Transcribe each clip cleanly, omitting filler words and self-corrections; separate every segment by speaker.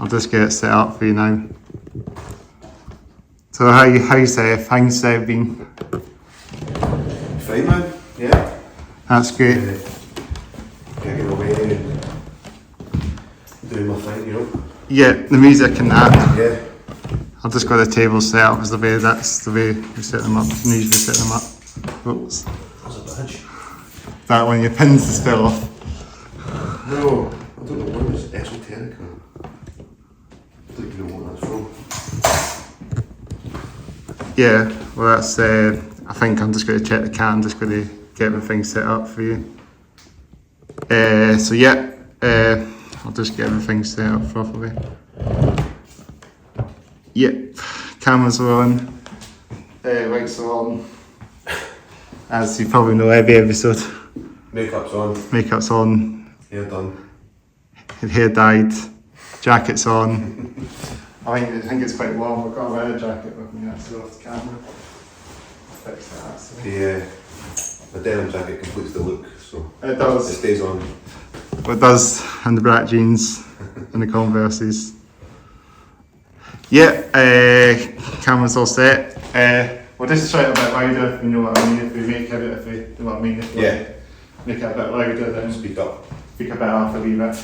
Speaker 1: I'll just get it set up for you now. So how's things been?
Speaker 2: Fine, man. Yeah.
Speaker 1: That's great.
Speaker 2: Getting away and doing my thing, you know.
Speaker 1: Yeah, the music and that.
Speaker 2: Yeah.
Speaker 1: I've just got the table set up as that's the way we set them up. We usually set them up. Oops.
Speaker 2: That's a badge.
Speaker 1: That one, your pins just fell off.
Speaker 2: No, I don't know what it's esoteric. I don't even know what that's from.
Speaker 1: Yeah, well that's, I think I'm just going to check the cat, I'm just going to get everything set up for you. So yeah, I'll just get everything set up properly. Yep, cameras are on, lights are on. As you probably know, every episode.
Speaker 2: Makeup's on.
Speaker 1: Makeup's on.
Speaker 2: Hair done.
Speaker 1: Hair dyed. Jacket's on. I think it's quite warm. I've got a leather jacket with me actually off the camera. Fix that actually.
Speaker 2: The denim jacket completes the look, so
Speaker 1: it does.
Speaker 2: It stays on.
Speaker 1: It does, and the black jeans and the Converses. Yeah, camera's all set. We'll just try it a bit louder if you know what I mean. If we make it, if we know what I mean. If we make it a bit louder, then
Speaker 2: speak up.
Speaker 1: Speak a bit up a wee bit.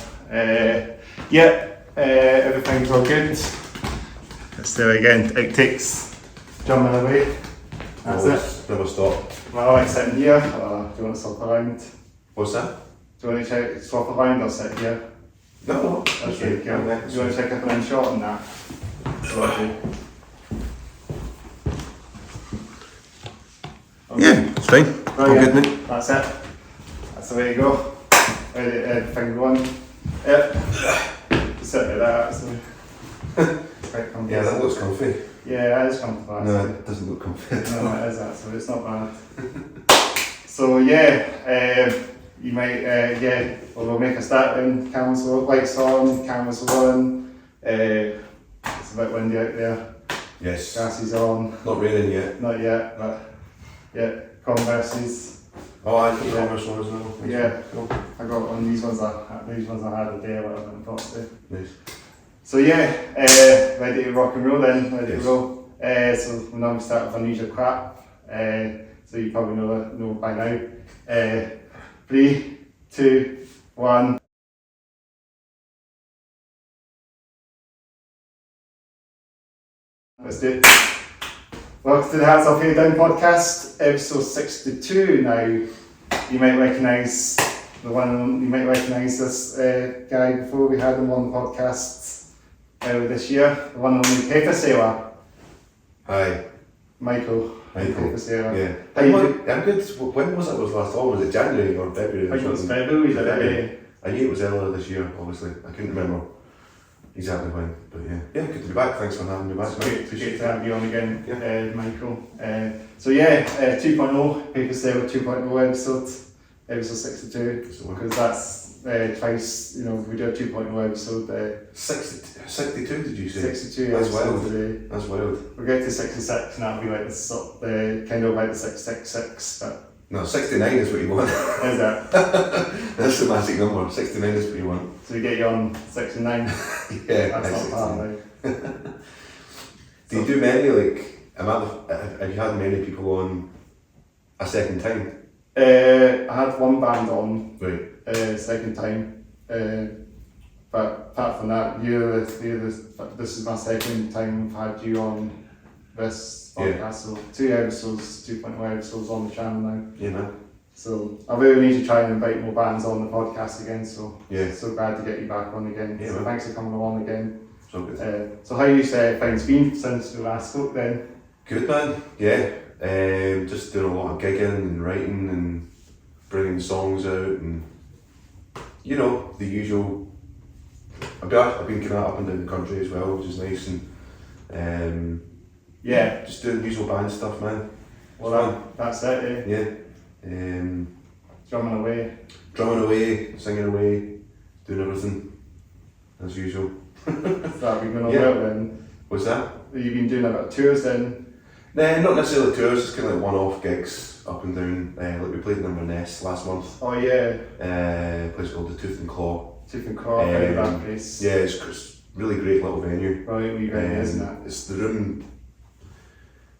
Speaker 1: Yeah, everything's all good. Let's do it again. Outtakes. Jumping away. That's it.
Speaker 2: Never stop.
Speaker 1: Well, I like sitting here, or do you want to swap around?
Speaker 2: What's that?
Speaker 1: Do you want to swap around or sit here?
Speaker 2: No.
Speaker 1: That's right, yeah. Do you want to check if I'm short on that? Okay.
Speaker 2: Yeah, it's fine.
Speaker 1: Oh,
Speaker 2: all
Speaker 1: yeah.
Speaker 2: good, mate.
Speaker 1: That's it. That's the way to go. Everything going. Yep. Just sit like that actually. Quite comfy.
Speaker 2: Yeah, that looks comfy.
Speaker 1: Yeah, it is comfy.
Speaker 2: No, it doesn't look comfy.
Speaker 1: No, it is actually. It's not bad. So yeah, you might we'll make a start then. Cameras will lights on, cameras will on. It's a bit windy out there.
Speaker 2: Yes.
Speaker 1: Gas is on.
Speaker 2: Not raining yet.
Speaker 1: Not yet, but yeah, Converses.
Speaker 2: Oh, I think Converse one as well.
Speaker 1: Yeah.
Speaker 2: Cool.
Speaker 1: I got one of these ones. I had a day or whatever and thought to.
Speaker 2: Nice.
Speaker 1: So yeah, ready to rock and roll then. Ready to go. So we normally start with unusual crap. So you probably know by now. 3, 2, 1. Let's do it. Welcome to the Hats Off Here Down podcast, episode 62 now. You might recognise this guy before. We had him on the podcast earlier this year. The one and only PaperSailor.
Speaker 2: Hi.
Speaker 1: Michael. PaperSailor.
Speaker 2: Yeah.
Speaker 1: How you
Speaker 2: I'm good. When was it last time? Was it January or February?
Speaker 1: I think it was February.
Speaker 2: I knew it was earlier this year, obviously. I couldn't remember exactly when, but yeah. Yeah, good to be back. Thanks for having me back.
Speaker 1: It's great to have you on again,
Speaker 2: yeah.
Speaker 1: Michael. So yeah, 2.0, PaperSailor 2.0 episode 62, because that's twice, we do a 2.0 episode.
Speaker 2: 62 did you say?
Speaker 1: 62
Speaker 2: That's wild.
Speaker 1: Today.
Speaker 2: That's wild.
Speaker 1: We'll get to 66 and that'll be like the kind of like the 666, but...
Speaker 2: No, 69 is what you want.
Speaker 1: Is that?
Speaker 2: That's the magic number. 69 is what you want.
Speaker 1: So we get you on 69?
Speaker 2: Yeah,
Speaker 1: that's not bad, right?
Speaker 2: Do you do many, have you had many people on a second time?
Speaker 1: I had one band on,
Speaker 2: right.
Speaker 1: Second time, but apart from that, this is my second time I've had you on this podcast,
Speaker 2: yeah.
Speaker 1: So 2 episodes, 2.0 episodes on the channel now.
Speaker 2: Yeah, man.
Speaker 1: So I really need to try and invite more bands on the podcast again, so
Speaker 2: yeah.
Speaker 1: So glad to get you back on again.
Speaker 2: Yeah,
Speaker 1: so thanks for coming along again.
Speaker 2: So good.
Speaker 1: So how you say things been since we last spoke then?
Speaker 2: Good, man. Yeah. Just doing a lot of gigging and writing and bringing songs out and the usual. I've been kind of up and down the country as well, which is nice, and yeah, just doing the usual band stuff, man.
Speaker 1: Well, that's it.
Speaker 2: Yeah.
Speaker 1: Drumming away,
Speaker 2: singing away, doing everything as usual.
Speaker 1: That been going on well then?
Speaker 2: What's that?
Speaker 1: Have you been doing a bit of tours then?
Speaker 2: Nah, not necessarily tours, just kind of like one-off gigs up and down. Like we played in Inverness last month.
Speaker 1: Oh yeah.
Speaker 2: A place called the Tooth and Claw.
Speaker 1: Tooth and Claw, very bad place.
Speaker 2: Yeah, it's really great little venue.
Speaker 1: Right, wee venue, isn't it?
Speaker 2: It's the room.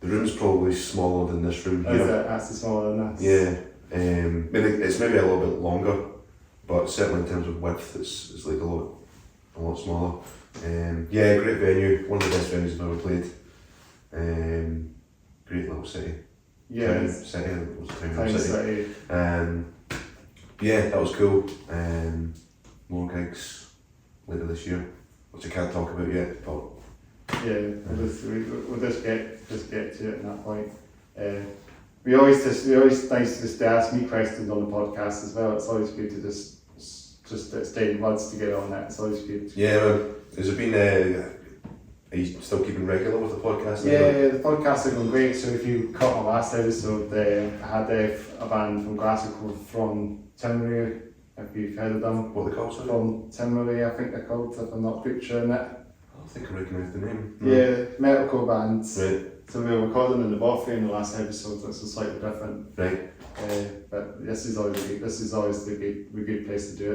Speaker 2: The room's probably smaller than this room
Speaker 1: Is
Speaker 2: here.
Speaker 1: it actually smaller than this?
Speaker 2: Yeah, it's maybe a little bit longer, but certainly in terms of width, it's like a lot smaller. Yeah, great venue. One of the best venues I've ever played. Great little city.
Speaker 1: Yeah,
Speaker 2: City. It was a
Speaker 1: Town City.
Speaker 2: Yeah, that was cool. More gigs later this year, which I can't talk about yet, but
Speaker 1: Yeah, we'll just get to it at that point. We always nice to just ask me questions on the podcast as well. It's always good to just stay in words to get on that. It's always good.
Speaker 2: yeah, man. Has it been? Are you still keeping regular with the podcast?
Speaker 1: Yeah, the podcast has been great. So if you caught my last episode, I had a band from Glasgow from Timmery. If you've heard of them.
Speaker 2: What are they called? Sorry?
Speaker 1: From Timmery, I think they're called. If I'm not butchering it.
Speaker 2: I don't think I recognise the name.
Speaker 1: Yeah, metalcore bands.
Speaker 2: Right.
Speaker 1: So we were recording in the Boffey in the last episode, so it's slightly different.
Speaker 2: Right.
Speaker 1: But this is always the good place to do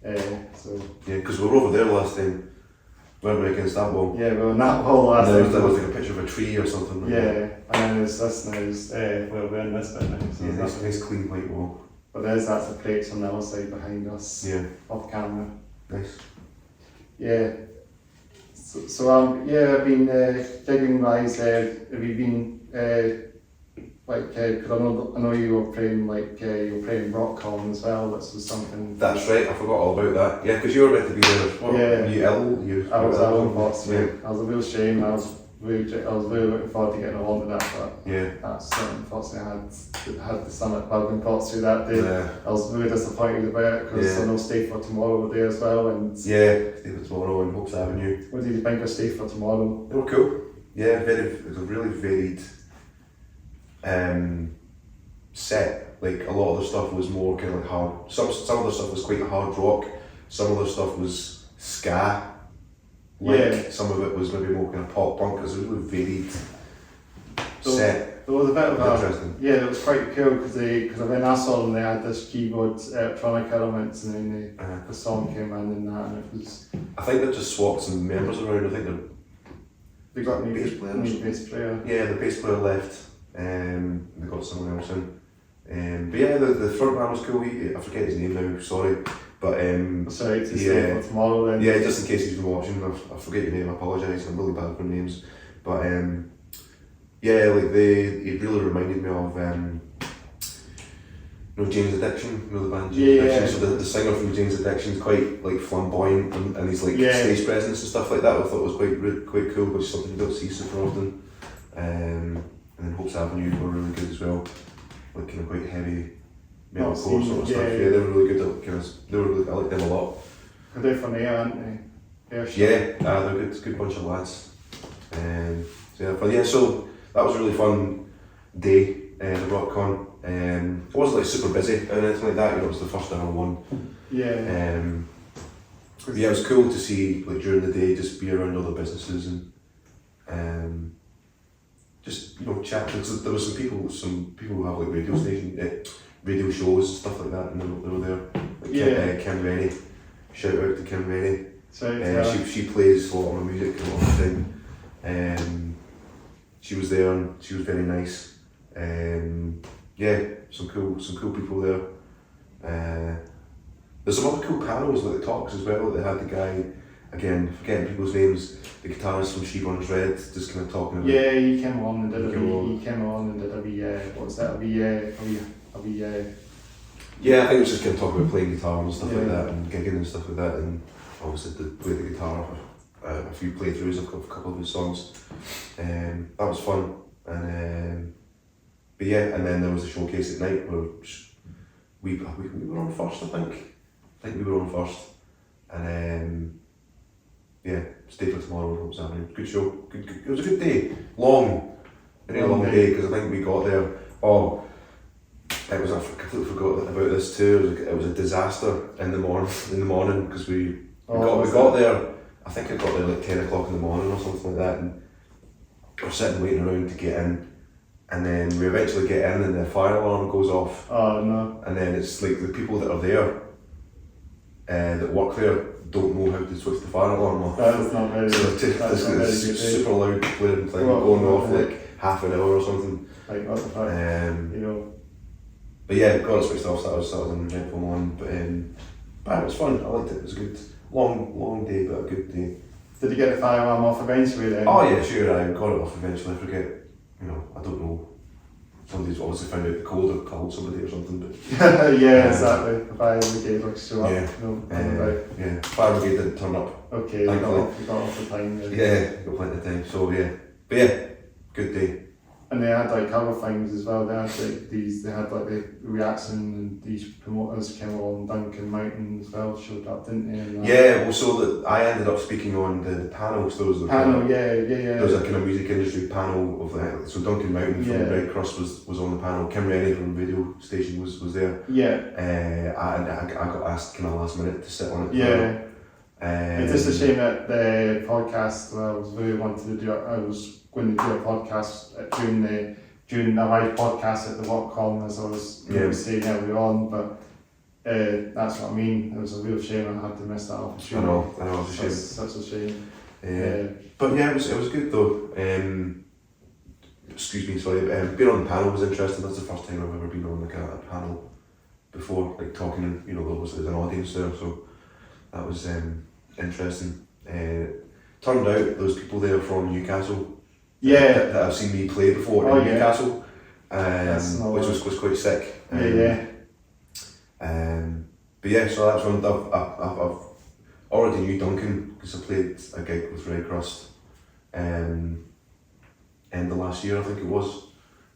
Speaker 1: it. So
Speaker 2: Yeah, because we were over there last time, weren't we, against that wall?
Speaker 1: yeah, we were on that wall last
Speaker 2: And
Speaker 1: time.
Speaker 2: there was like a picture of a tree or something. Like
Speaker 1: Yeah,
Speaker 2: that.
Speaker 1: and then there's this now. Well, we're in this bit now. So
Speaker 2: Yeah,
Speaker 1: that's
Speaker 2: nice clean white wall.
Speaker 1: but there's that's the plates on the other side behind us.
Speaker 2: Yeah,
Speaker 1: Off camera.
Speaker 2: nice.
Speaker 1: Yeah. So yeah, I've been gigging wise. Have you been because I know you were playing you were playing RockCon as well. This was something.
Speaker 2: That's right, I forgot all about that. Yeah, because you were meant to be there. What,
Speaker 1: Yeah.
Speaker 2: Were you ill?
Speaker 1: I was ill, unfortunately.
Speaker 2: Yeah.
Speaker 1: I was a real shame. I was really looking forward to getting along with that, but
Speaker 2: Yeah.
Speaker 1: that's unfortunately I had the stomach bug unfortunately that day.
Speaker 2: Yeah.
Speaker 1: I was really disappointed about it because
Speaker 2: Yeah.
Speaker 1: I know Stay for Tomorrow were there as well. And
Speaker 2: Yeah, David Tomorrow and Hopes Avenue.
Speaker 1: what did you think of Stay for Tomorrow?
Speaker 2: They were cool. Yeah, it was a really varied set. Like a lot of the stuff was more kind of like hard. Some of the stuff was quite hard rock. Some of the stuff was ska.
Speaker 1: Yeah.
Speaker 2: Some of it was maybe more kind of pop punk. It was a really varied set.
Speaker 1: There was a bit of a
Speaker 2: Interesting.
Speaker 1: yeah, it was quite cool because when I saw them, they had this keyboard electronic elements, and then the song came in and that, and it was
Speaker 2: I think they just swapped some members around. I think
Speaker 1: they got new
Speaker 2: Bass player or
Speaker 1: new
Speaker 2: something?
Speaker 1: bass player.
Speaker 2: the bass player left. They got someone else in. But yeah, the front man was cool. I forget his name now. Sorry, but
Speaker 1: Sorry to
Speaker 2: Yeah.
Speaker 1: Stay for Tomorrow then.
Speaker 2: yeah, just in case he's been watching, I forget your name. I apologise. I'm really bad for names, but yeah, like it really reminded me of Jane's Addiction, the band Jane's
Speaker 1: Yeah.
Speaker 2: Addiction. So the singer from Jane's Addiction is quite like flamboyant and he's like
Speaker 1: Yeah.
Speaker 2: stage presence and stuff like that. I thought was quite cool, which is something you don't see super often. And then Hopes Avenue were really good as well, like kind of quite heavy metalcore sort of stuff.
Speaker 1: yeah.
Speaker 2: Yeah, they were really good. I liked them a lot.
Speaker 1: They're from there, aren't they?
Speaker 2: Yeah, they're a good bunch of lads. So that was a really fun day, the RockCon. It wasn't like super busy or anything like that, it was the first ever one.
Speaker 1: Yeah.
Speaker 2: But yeah, it was cool to see like during the day just be around other businesses and just chat. There was some people who have like radio shows and stuff like that, and they were there. Like Kim Rennie, shout out to Kim Rennie.
Speaker 1: So
Speaker 2: She plays a lot of my music a lot of the time. She was there and she was very nice. Yeah, some cool people there. There's some other cool panels like the talks as well. They had the guy, again forgetting people's names, the guitarist from She Runs Red, just kind of talking about.
Speaker 1: yeah, he came on and did a wee what's that? A wee
Speaker 2: Yeah, I think it was just kind of talking about playing guitar and stuff like
Speaker 1: Yeah.
Speaker 2: that, and gigging and stuff like that, and obviously to play the guitar, a few playthroughs of a couple of his songs. That was fun, and but yeah, and then there was a showcase at night where we were on first, I think we were on first, and yeah, Stay for Tomorrow and Hopes Avenue. Good show, good. It was a good day, very long day, because I think we got there. I completely forgot about this too. It was a disaster in the morning because we got there. I think I got there like 10 o'clock in the morning or something like that, and we're sitting waiting around to get in, and then we eventually get in and the fire alarm goes off.
Speaker 1: Oh no.
Speaker 2: And then it's like the people that are there, that work there, don't know how to switch the fire alarm off.
Speaker 1: That's not very
Speaker 2: So
Speaker 1: good. That's not very
Speaker 2: it's
Speaker 1: good.
Speaker 2: super loud blaring thing
Speaker 1: Well,
Speaker 2: going off like half an hour or something.
Speaker 1: Like what the fuck, you know.
Speaker 2: But yeah, got it switched off, so that was an eventful one. But it was fun. I liked it. It was a good, long day, but a good day.
Speaker 1: Did you get the fire alarm off eventually then?
Speaker 2: Oh yeah, sure. I got it off eventually. I forget. I don't know. Somebody's obviously found out the code or called somebody or something. But
Speaker 1: yeah, exactly. The fire brigade will show up.
Speaker 2: Yeah.
Speaker 1: No,
Speaker 2: Fire brigade didn't turn up.
Speaker 1: okay, you got off the time then.
Speaker 2: Yeah, got plenty of time. So yeah, but yeah, good day.
Speaker 1: And they had like other things as well. They had like the reaction, and these promoters came along. Duncan Mountain as well showed up, didn't they? And
Speaker 2: Yeah, well, so that I ended up speaking on the panel. So there was
Speaker 1: panel,
Speaker 2: There was a kind of music industry panel of so Duncan Mountain from Red Cross was on the panel. Kim Rennie from the radio station was there.
Speaker 1: Yeah.
Speaker 2: I got asked kind of last minute to sit on it.
Speaker 1: Yeah. It's just a shame that the podcast. I was really wanted to do. I was going to do a podcast during the live podcast at the WhatCom, as I was saying earlier on, but that's what I mean. It was a real shame I had to miss that opportunity.
Speaker 2: I know, it's a shame.
Speaker 1: Such a shame.
Speaker 2: But yeah, it was good though. Excuse me, sorry. Being on the panel was interesting. That's the first time I've ever been on like a panel before, like talking. There was an audience there, so that was interesting. Turned out those people there from Newcastle. That have seen me play before in Newcastle, which was quite sick. But yeah, so that's when I've already knew Duncan because I played a gig with Red Cross end of last year, I think it was.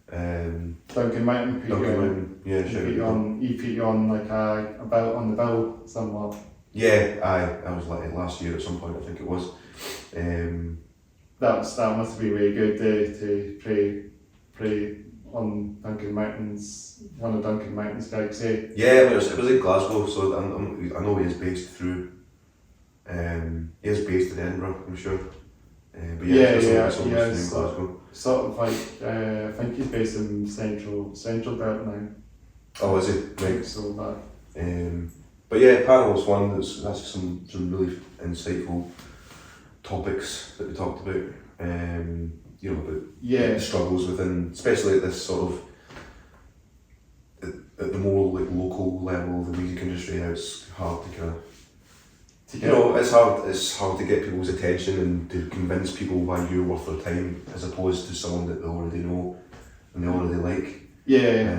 Speaker 1: Duncan Mountain, he put you on like a belt on the bill somewhat.
Speaker 2: Yeah, I was like last year at some point, I think it was.
Speaker 1: That must be really good to play on Duncan Mountain's, one of Duncan Mountain's gigs, eh?
Speaker 2: Yeah, it was in Glasgow, so I know he is based through. He is based in Edinburgh, I'm sure. But in Glasgow.
Speaker 1: Sort of like I think he's based in Central Belt now.
Speaker 2: Oh, is he? Right.
Speaker 1: So that.
Speaker 2: But yeah, panel was one. That's some really insightful topics that we talked about. About the struggles within, especially at this sort of at the more like local level of the music industry. How it's hard to kind of. It's hard to get people's attention and to convince people why you're worth their time, as opposed to someone that they already know and they already like.
Speaker 1: Yeah,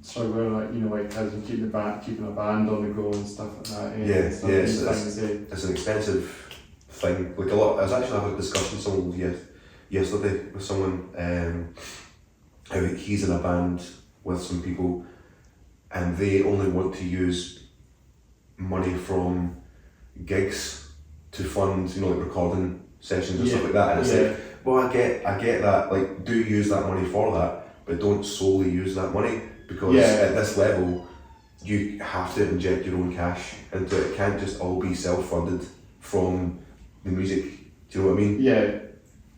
Speaker 1: struggling, like as in keeping a band on the go and stuff like that.
Speaker 2: It's an expensive thing. Like a lot. I was actually having a discussion yesterday with someone. How he's in a band with some people, and they only want to use money from gigs to fund, like recording sessions and stuff like that. And it's like, well, I get that. Like, do use that money for that, but don't solely use that money, because at this level, you have to inject your own cash into it. It can't just all be self-funded from the music. Do you know what I mean?
Speaker 1: Yeah.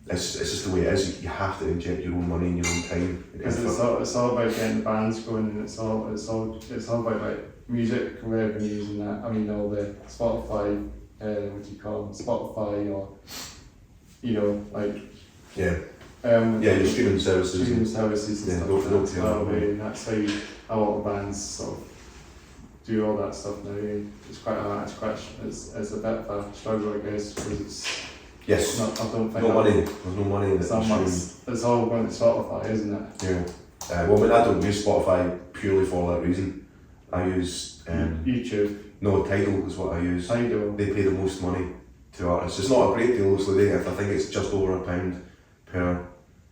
Speaker 2: It's just the way it is. You have to inject your own money and your own time.
Speaker 1: Because it's all about getting the bands going, and it's all about like music revenues and that. I mean, all the Spotify, Spotify, or your
Speaker 2: streaming services.
Speaker 1: And stuff like that. And that's how a lot of bands sort of do all that stuff now. It's quite hard. It's a bit of a struggle, I guess, because it's.
Speaker 2: Yes.
Speaker 1: I don't think
Speaker 2: money. There's no money in it.
Speaker 1: It's all going to Spotify, isn't it?
Speaker 2: Yeah. I don't use Spotify purely for that reason. I use
Speaker 1: YouTube.
Speaker 2: No, Tidal is what I use.
Speaker 1: Tidal. They
Speaker 2: pay the most money to artists. It's not a great deal, so I think it's just over £1 per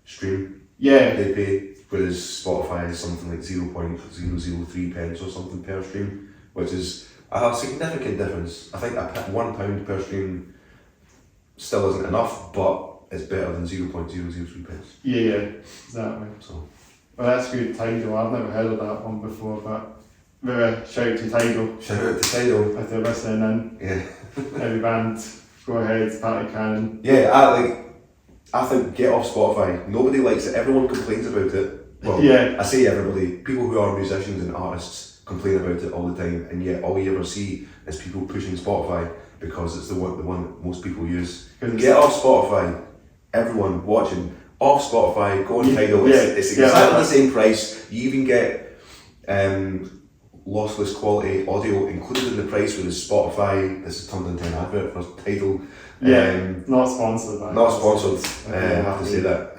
Speaker 2: stream.
Speaker 1: Yeah.
Speaker 2: They pay, whereas Spotify is something like 0.003 pence or something per stream, which is a significant difference. I think £1 per stream still isn't enough, but it's better than 0.003 pence.
Speaker 1: Yeah, exactly.
Speaker 2: So.
Speaker 1: Well, that's good, Tidal. I've never heard of that one before, but shout out to Tidal.
Speaker 2: Shout out to Tidal.
Speaker 1: If they're listening in.
Speaker 2: Yeah.
Speaker 1: Every band, go ahead, party cannon.
Speaker 2: Yeah, I think get off Spotify. Nobody likes it. Everyone complains about it. Well, I say everybody. People who are musicians and artists complain about it all the time, and yet all you ever see is people pushing Spotify because it's the one that most people use.
Speaker 1: Because
Speaker 2: Get off Spotify, everyone watching, off Spotify, go on Tidal, it's exactly the same price. You even get lossless quality audio included in the price with Spotify. This is turned into an advert for Tidal.
Speaker 1: Not sponsored.
Speaker 2: Not sponsored, I have to say that.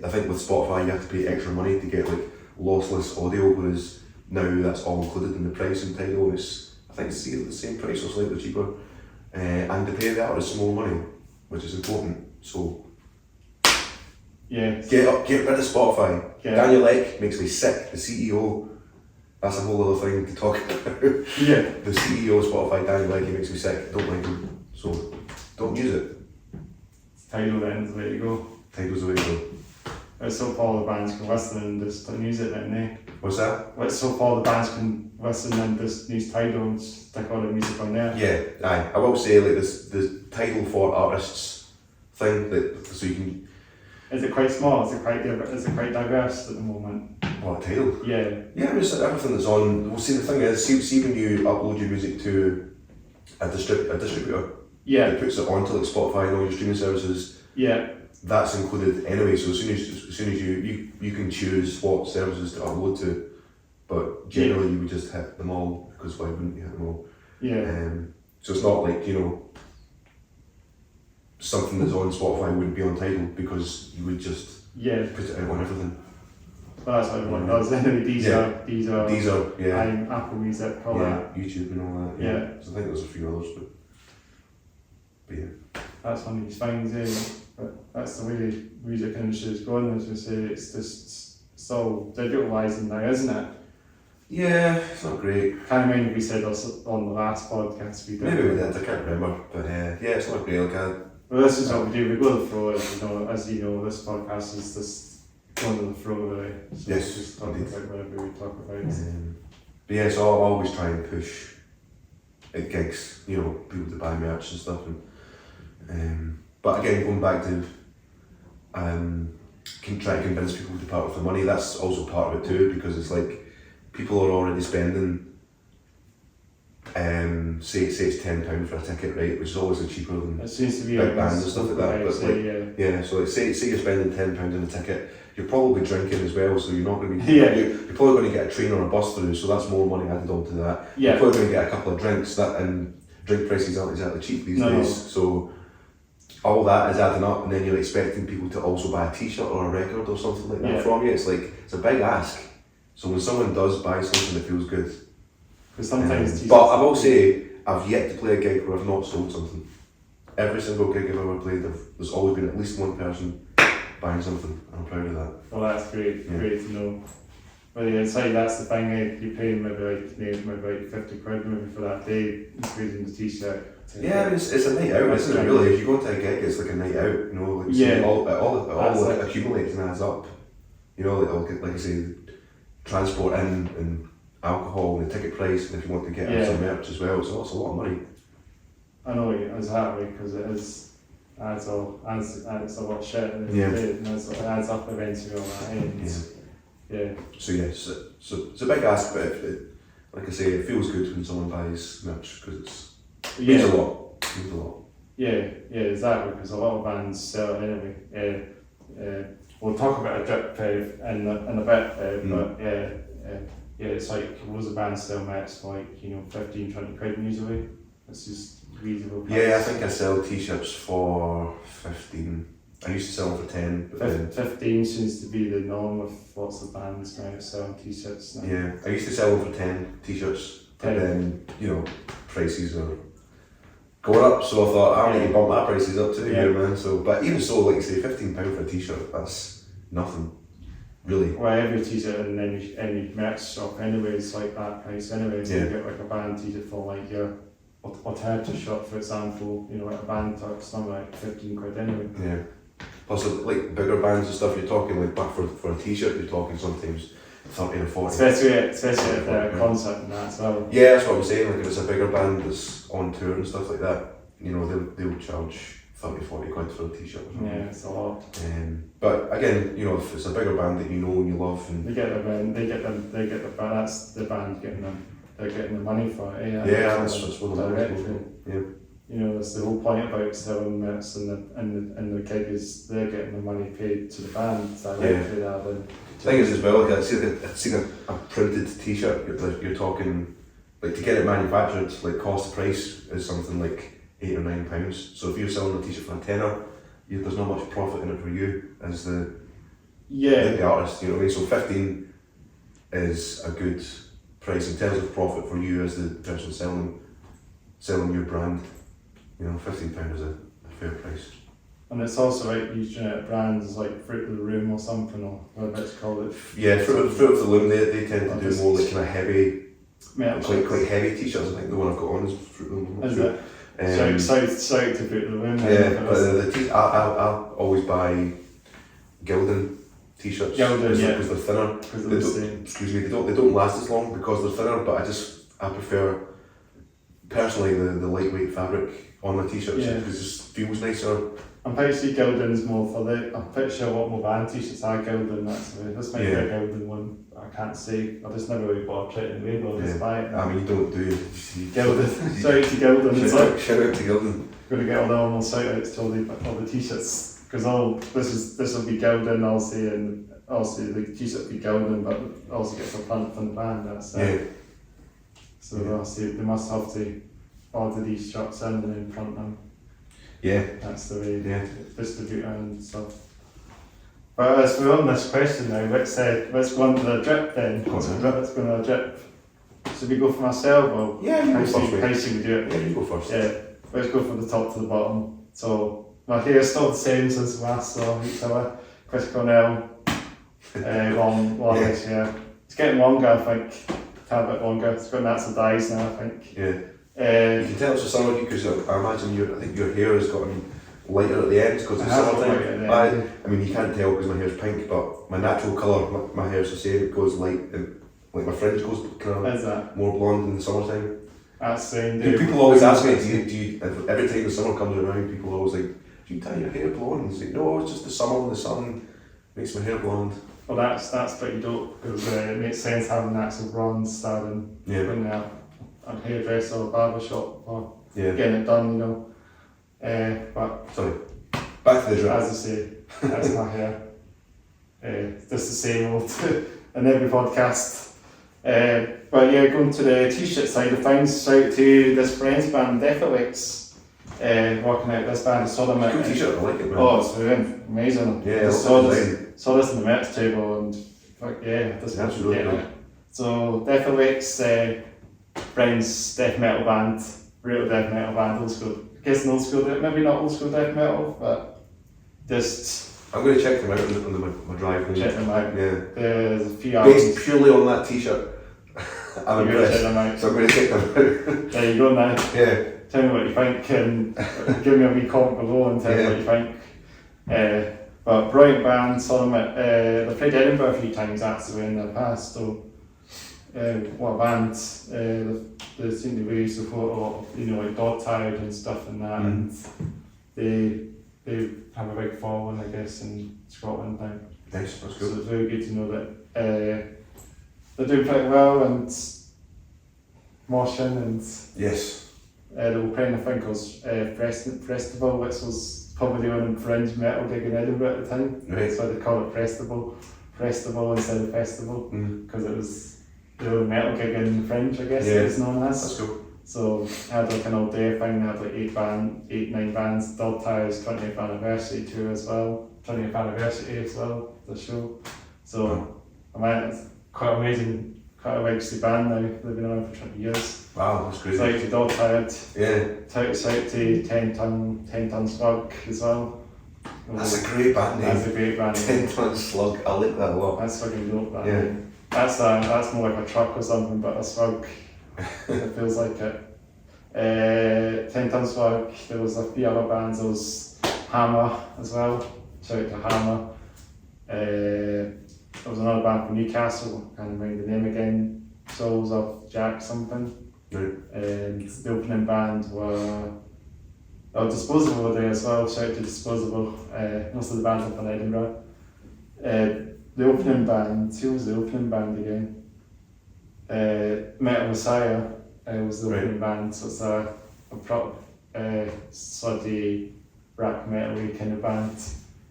Speaker 2: I think with Spotify you have to pay extra money to get like lossless audio, whereas now that's all included in the price in Tidal. I think it's either the same price or slightly cheaper, and they pay the artists more money, which is important. So get rid of Spotify. Daniel Ek makes me sick. The CEO, that's a whole other thing to talk about. The CEO of Spotify, Daniel Ek, he makes me sick. Don't like him, so don't use it.
Speaker 1: Tidal then's the way to go.
Speaker 2: Tidal's the way to go.
Speaker 1: It's so far the bands can listen and just use it then, eh?
Speaker 2: What's that?
Speaker 1: It's so far the bands can listen and just use Tidal and stick all the music on there.
Speaker 2: Yeah, aye. I will say like this Tidal for artists thing that so you can.
Speaker 1: Is it quite small? Is it quite diverse at the moment?
Speaker 2: What, Tidal?
Speaker 1: Yeah.
Speaker 2: Yeah, it's everything that's on. Well, see the thing is, see when you upload your music to a distributor, it puts it onto like Spotify and all your streaming services.
Speaker 1: Yeah.
Speaker 2: That's included anyway. So as soon as you can choose what services to upload to, but generally you would just hit them all, because why wouldn't you hit them all?
Speaker 1: Yeah.
Speaker 2: So it's not like something that's on Spotify wouldn't be on Tidal, because you would just put it out on everything.
Speaker 1: But that's what everyone does anyway. These are Apple Music, all that.
Speaker 2: YouTube and all that.
Speaker 1: Yeah.
Speaker 2: So I think there's a few others, but yeah.
Speaker 1: That's one of these things, eh? But that's the way the music industry is going, as we say. It's just so digitalising now, isn't it?
Speaker 2: Yeah, it's not great.
Speaker 1: Can't remember if we said this on the last podcast we did.
Speaker 2: Maybe we did, I can't remember. But it's not great.
Speaker 1: Well, this is what we do. We go to the flow, as you know, this podcast is just going to the flow, really. So
Speaker 2: yes,
Speaker 1: just talk about whatever we talk about.
Speaker 2: But yeah, so I'll always try and push at gigs, people to buy merch and stuff. But again, going back to trying to convince people to part with the money, that's also part of it too, because it's like people are already spending, say it's £10 for a ticket, right, which is always cheaper than
Speaker 1: it seems to be
Speaker 2: big bands and stuff like that. But so like, say you're spending £10 on a ticket, you're probably drinking as well, so you're not going to be. You're probably going to get a train or a bus through, so that's more money added on to that. You're probably going to get a couple of drinks, and drink prices aren't exactly cheap these days. So all that is adding up, and then you're expecting people to also buy a t-shirt or a record or something like that from you. It's a big ask. So when someone does buy something, it feels good.
Speaker 1: Because sometimes
Speaker 2: but I will say, I've yet to play a gig where I've not sold something. Every single gig I've ever played, there's always been at least one person buying something. I'm proud of that.
Speaker 1: Well, that's great. Great to know. But it's like, that's the thing, you're paying maybe 50 quid maybe for that day, including the t-shirt.
Speaker 2: Yeah, it's a night out, isn't it, really? If you go to a gig, it's like a night out, all accumulates and adds up. Like I say, transport in and alcohol and the ticket price, and if you want to get some merch as well, so it's a lot of money.
Speaker 1: I know, exactly, because it adds a lot of shit, and it adds up eventually on that end.
Speaker 2: So it's a big ask, but like I say, it feels good when someone buys merch, because it means a lot. It means a lot.
Speaker 1: Yeah, exactly, because a lot of bands sell it anyway. We'll talk about a drip in a bit, but it's like loads of bands sell merch for 15-20 quid usually. It's just reasonable price.
Speaker 2: Yeah, I think I sell t-shirts for 15. I used to sell them for 10, but
Speaker 1: 15 seems to be the norm with lots of bands now selling t-shirts now.
Speaker 2: Yeah, I used to sell them for 10 t-shirts, but then prices are going up, so I thought I need to bump my prices up too, man. So, but even so, like say £15 for a t-shirt, that's nothing, really.
Speaker 1: Well, every t-shirt in any merch shop anyway is like that price anyway. So you get like a band t-shirt for like your alternative shop, for example, like a band top, something like 15 quid anyway.
Speaker 2: Yeah. Plus, like bigger bands and stuff, you're talking like back for a t-shirt, you're talking sometimes 30 or 40.
Speaker 1: Especially at a concert and that as well.
Speaker 2: Yeah, that's what I'm saying. Like if it's a bigger band that's on tour and stuff like that, they'll charge 30, 40 quid for a t-shirt or something.
Speaker 1: Yeah, it's a lot.
Speaker 2: But again, if it's a bigger band that you know and you love, and
Speaker 1: they get the band. That's the band getting them. they're getting the money for it.
Speaker 2: Yeah, that's what I'm
Speaker 1: directly.
Speaker 2: Yeah.
Speaker 1: You know, that's the whole point about selling merch and the gig is they're getting the money paid to the band directly rather than.
Speaker 2: The thing is as well, like, I've seen a printed t-shirt, you're talking, like to get it manufactured, like cost price is something like £8 or £9. So if you're selling a t-shirt for a tenner, there's not much profit in it for you as the artist, you know what I mean? So 15 is a good price in terms of profit for you as the person selling your brand. You know, £15 is a fair price.
Speaker 1: And it's also like these generic brands like Fruit of the Room or something, or whatever it's called.
Speaker 2: Yeah, Fruit of the Loom, they tend to do more like kind of heavy, quite heavy t-shirts. I think the one I've got on is Fruit of the Loom.
Speaker 1: Is it? Shout to Fruit of the Loom.
Speaker 2: Yeah, but I always buy Gildan t-shirts because they're thinner. They don't last as long because they're thinner, but I prefer personally the lightweight fabric on my t-shirts because it just feels nicer.
Speaker 1: I'm pretty sure Gildan's more for I'm pretty sure what more band t-shirts are Gildan actually. This might be a Gildan one, I can't say. I just never really bought it in the label, just buy it.
Speaker 2: I mean, you don't do it.
Speaker 1: Gildan. Shout out to Gildan.
Speaker 2: Shout out to Gildan.
Speaker 1: Going to get all the normal shout outs to all the t-shirts because this will be Gildan also, and also the t-shirt will be Gildan, but also gets a print from the band. That's it. So obviously they must have to order these shirts in and then print them.
Speaker 2: Yeah.
Speaker 1: That's the way they distribute and stuff. But as we're on this question now, let's go on to the drip then. Let's go on the drip. Should we go for myself or
Speaker 2: you go first,
Speaker 1: how should we do it?
Speaker 2: Yeah, you go first.
Speaker 1: Yeah, let's go from the top to the bottom. So my hair's still the same since last saw each other. Chris Cornell, longish hair. It's getting longer, I think. A tad bit longer. It's got natural dyes now, I think.
Speaker 2: Yeah. You can tell it's the summer because I imagine I think your hair has gotten lighter at the ends because it's summertime. I mean, you can't tell because my hair's pink, but my natural colour, my hair's the same. It goes light, and like my fringe goes kind of more blonde in the summertime.
Speaker 1: That's the
Speaker 2: people always ask me, do you every time the summer comes around, people always like, do you dye your hair blonde? And say, no, it's just the summer and the sun makes my hair blonde.
Speaker 1: Well, that's pretty dope because it makes sense having natural blonde starting when you're a hairdresser or a barber shop or getting it done, you know. But
Speaker 2: sorry, back to the drip.
Speaker 1: As I say, that's my hair. Just the same old in every podcast. But yeah, going to the t-shirt side of things, shout out to this friend's band, Outtakes, working out this band. I saw them
Speaker 2: good t-shirt, I like it, man.
Speaker 1: Oh, it's brilliant, amazing.
Speaker 2: Yeah,
Speaker 1: saw this in the merch table and that's
Speaker 2: really good.
Speaker 1: So Outtakes, friends, death metal band, real death metal band, old school. I guess an old school, maybe not old school death metal, but just.
Speaker 2: I'm going to check them out on my drive.
Speaker 1: Check them out.
Speaker 2: Yeah.
Speaker 1: There's a few albums.
Speaker 2: Based purely on that t-shirt. I'm impressed.
Speaker 1: Check them out.
Speaker 2: So I'm going to check them out.
Speaker 1: There you go now.
Speaker 2: Yeah.
Speaker 1: Tell me what you think and give me a wee comment below and tell me what you think. But brilliant band, saw them at, they played Edinburgh a few times actually in the past, so what a band. They seem to really support a lot of, like Dog Tired and stuff and that, and they have a big following, I guess, in Scotland now.
Speaker 2: Nice, that's good.
Speaker 1: So it's very good to know that they're doing pretty well and moshing and they were playing, I think it was Festival, which was probably the only fringe metal gig in Edinburgh at the time.
Speaker 2: Right.
Speaker 1: So they call it Festival instead of Festival because it was the only metal gig in the fringe, I guess it was known as.
Speaker 2: That's cool.
Speaker 1: So I had like an all day thing, I had like 9 bands, Dog Tire's 20th anniversary tour as well, 20th anniversary as well, the show. So I mean, it's quite amazing, quite a legacy band now, they've been around for 20 years.
Speaker 2: Wow, that's great.
Speaker 1: Shout out to Dog Tired.
Speaker 2: Yeah.
Speaker 1: Shout out to 10 Ton Slug as well.
Speaker 2: That's a great band name.
Speaker 1: That's a great band name.
Speaker 2: 10 Ton Slug, I like that a lot.
Speaker 1: That's fucking dope, that name. That's more like a truck or something, but a slug. It feels like it. 10 Ton Slug, there was a few other bands, there was Hammer as well. Shout out to Hammer. There was another band from Newcastle, I can't remember the name again. Souls of Jack something.
Speaker 2: Right.
Speaker 1: And the opening band were Disposable were there as well. Shout out to Disposable. Most of the bands up in Edinburgh. The opening band, who was the opening band again? Metal Messiah was the opening band, so it's a prop sludgy rock metal kind of band.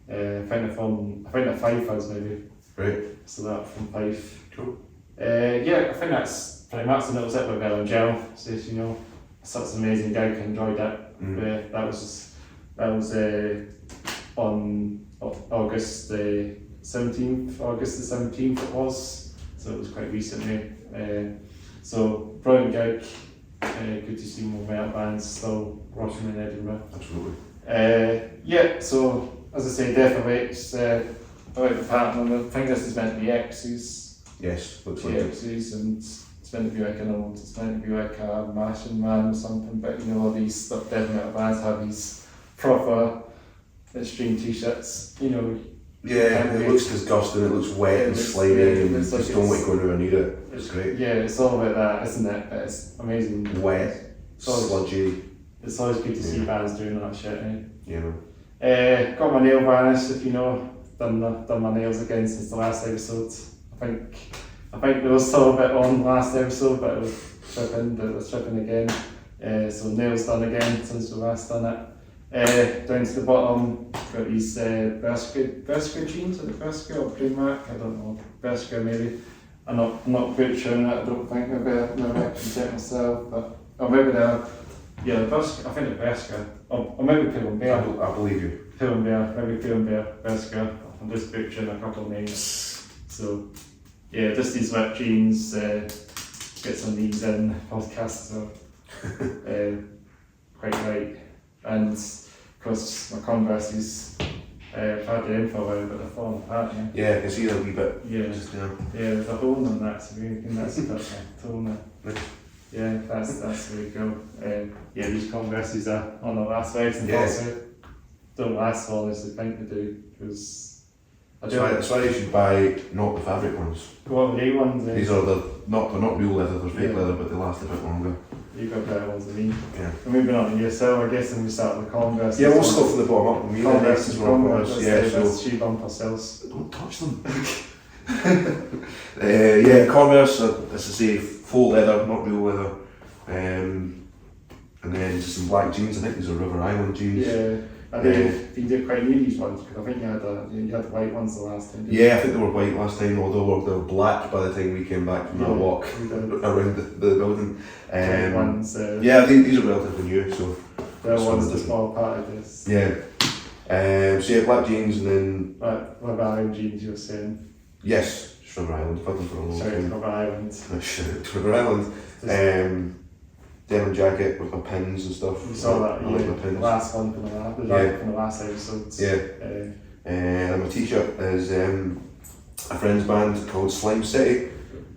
Speaker 1: I think they're Fife was maybe.
Speaker 2: Right.
Speaker 1: So that from Fife.
Speaker 2: Cool.
Speaker 1: Yeah, I think that's pretty much, and it was it with Bill and Jill. So you know, such an amazing gig. I enjoyed it. That was on August the 17th it was. So it was quite recently. So brilliant gig. Good to see more metal bands still rocking in Edinburgh.
Speaker 2: Absolutely.
Speaker 1: Yeah, so as I say, definitely it's about the pattern. I think this is meant to be X's.
Speaker 2: Yes, looks like it.
Speaker 1: X's, and it's meant to be like it's meant to be like a mashing man or something. But you know, all these stuff death metal bands have these proper extreme t-shirts. You know.
Speaker 2: Yeah, it looks disgusting. It looks wet and slimy, and you just don't want to go anywhere near it. It's great.
Speaker 1: Yeah, it's all about that, isn't it? But it's amazing.
Speaker 2: Wet, sludgy.
Speaker 1: It's always good to see bands doing that shit.
Speaker 2: You know.
Speaker 1: Got my nail varnish, if you know. Done my nails again since the last episode. I think there was still a bit on last episode, but it was tripping again. So nails done again since we last done it. Down to the bottom, got these Bershka jeans, or the Bershka or Primark, I don't know, Bershka maybe. I'm not butchering it, I don't think, maybe I can check myself, but, or maybe the Bershka, I think the Bershka, or maybe Pull&Bear.
Speaker 2: I believe you.
Speaker 1: Pull&Bear, maybe Pull&Bear, Bershka, I'm just butchering a couple of names. So, yeah, just these wet jeans, get some of these in podcasts, so, quite right. And of course, my Converse's I've had them for a while, but they're falling apart.
Speaker 2: Yeah, I can see that a wee bit.
Speaker 1: Yeah,
Speaker 2: Just there.
Speaker 1: yeah, there's a hole in that, so we can that's a bit of a hole in it.
Speaker 2: Right.
Speaker 1: Yeah, that's where we go. Yeah, these Converse's are on the last legs and
Speaker 2: Yeah.
Speaker 1: also don't last as long as they think they do, because I
Speaker 2: That's why you should buy not the fabric ones.
Speaker 1: What are the ones?
Speaker 2: These are they're not real leather, they're fake leather, but they last a bit longer.
Speaker 1: You've got better ones than me.
Speaker 2: Yeah.
Speaker 1: And moving on to yourself, I guess, and we start with the Converse.
Speaker 2: Yeah, we'll start from the bottom up. We
Speaker 1: Converse
Speaker 2: as
Speaker 1: is
Speaker 2: well.
Speaker 1: Converse.
Speaker 2: Yeah,
Speaker 1: That's
Speaker 2: so
Speaker 1: shoe bumper cells.
Speaker 2: don't touch them. Yeah, Converse, as I say, faux leather, not real leather. And then just some black jeans. I think these are River Island jeans.
Speaker 1: Yeah. I think you did quite new these ones, because I think you had the white ones the last time.
Speaker 2: Yeah, I think they were white last time, although they were black by the time we came back from that walk around the building.
Speaker 1: Ones,
Speaker 2: yeah, these are relatively new, so
Speaker 1: they're ones the small part of this.
Speaker 2: yeah. So yeah, black jeans, and then
Speaker 1: River Island jeans, you were saying.
Speaker 2: yes, just River Island. I've had them for a long
Speaker 1: Sorry,
Speaker 2: time.
Speaker 1: River Island.
Speaker 2: Shout out to River Island. Denim jacket with my pins and stuff.
Speaker 1: You saw that,
Speaker 2: I like
Speaker 1: yeah.
Speaker 2: my pins.
Speaker 1: The last one from the last episode.
Speaker 2: Yeah. And my t-shirt is a friend's band called Slime City.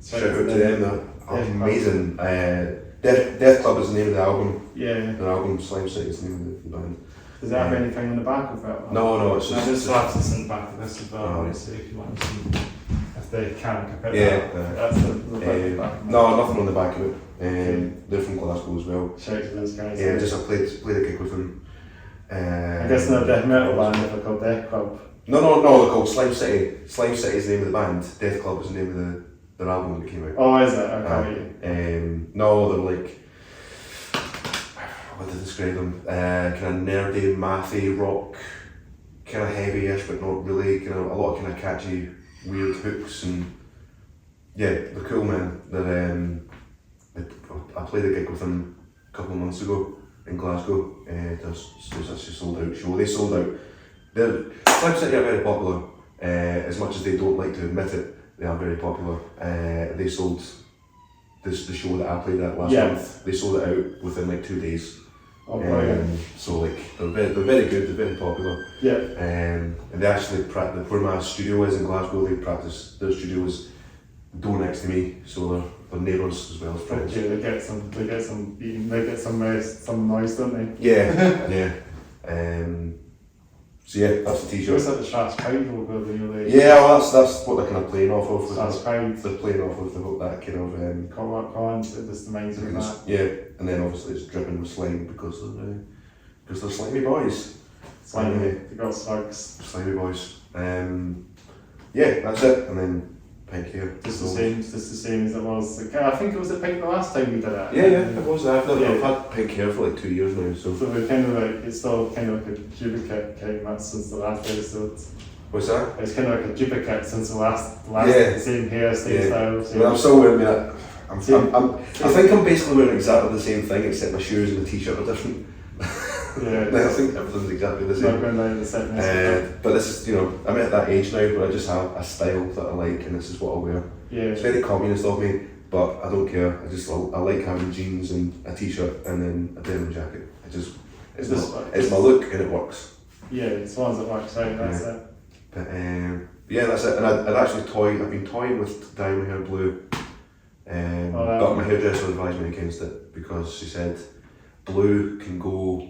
Speaker 2: Shout out to them, they're amazing. Death Club is the name of the album.
Speaker 1: Yeah.
Speaker 2: The album Slime City is the name of the band.
Speaker 1: Does that have anything on the back of it?
Speaker 2: No, it's just.
Speaker 1: There's flaps in the back of this as well,
Speaker 2: Oh, right.
Speaker 1: so if you want to see if they can compare
Speaker 2: Yeah,
Speaker 1: that. That's the back of it.
Speaker 2: No, nothing on the back of it. They're from Glasgow as well.
Speaker 1: Shout out to those guys.
Speaker 2: Yeah, just I played a gig with them.
Speaker 1: I guess they're a death metal band, if they're called Death Club.
Speaker 2: No, they're called Slime City. Slime City is the name of the band. Death Club is the name of their album that came out.
Speaker 1: Oh, is it? Okay.
Speaker 2: No, they're like, what to describe them? Kind of nerdy, mathy rock, kind of heavy-ish, but not really. Kind of a lot of kind of catchy, weird hooks, and yeah, they're cool, man. I played a gig with them a couple of months ago in Glasgow. It was actually sold out show. They sold out. Slime City are very popular. As much as they don't like to admit it, they are very popular. They sold the show that I played at last month. They sold it out within like 2 days.
Speaker 1: Oh, brilliant.
Speaker 2: So like they're very good. They're very popular.
Speaker 1: Yeah.
Speaker 2: And they actually practice where my studio is in Glasgow. They practice. Their studio is door next to me, so they're neighbours as well as friends.
Speaker 1: Okay, they get some noise, don't they?
Speaker 2: Yeah, yeah. So yeah, that's the
Speaker 1: It
Speaker 2: t-shirt.
Speaker 1: was like the Strath's Pride logo, the
Speaker 2: Yeah, well, that's what they're kind of playing off of.
Speaker 1: Strath's Pride.
Speaker 2: They're playing off of that kind of.
Speaker 1: Con, so just reminds me of that.
Speaker 2: Yeah, and then obviously it's dripping with slime because they're slimy boys.
Speaker 1: Slimy, they got slugs.
Speaker 2: Slimy boys. Yeah, that's it. And then pink hair.
Speaker 1: Just the same as it was. Like, I think it was a pink the last time we did it.
Speaker 2: Yeah, it was. I've had pink hair for like 2 years now. So
Speaker 1: we're kind of like, it's still kind of like a duplicate kind of since the last episode.
Speaker 2: What's that?
Speaker 1: It's kind of like a duplicate since the last the same hair, same style. Same
Speaker 2: I'm still wearing that. I think I'm basically wearing exactly the same thing except my shoes and the t-shirt are different.
Speaker 1: Yeah,
Speaker 2: I think everything's exactly the same.
Speaker 1: Not going down the sickness.
Speaker 2: But this is, I'm at that age now where I just have a style that I like and this is what I wear.
Speaker 1: Yeah.
Speaker 2: It's very communist of me, but I don't care. I like having jeans and a t-shirt and then a denim jacket. It's my look and it works.
Speaker 1: Yeah, as long as it works out, that's it.
Speaker 2: But that's it. And I've been toying with dyeing my hair blue. But my hairdresser advised me against it because she said blue can go,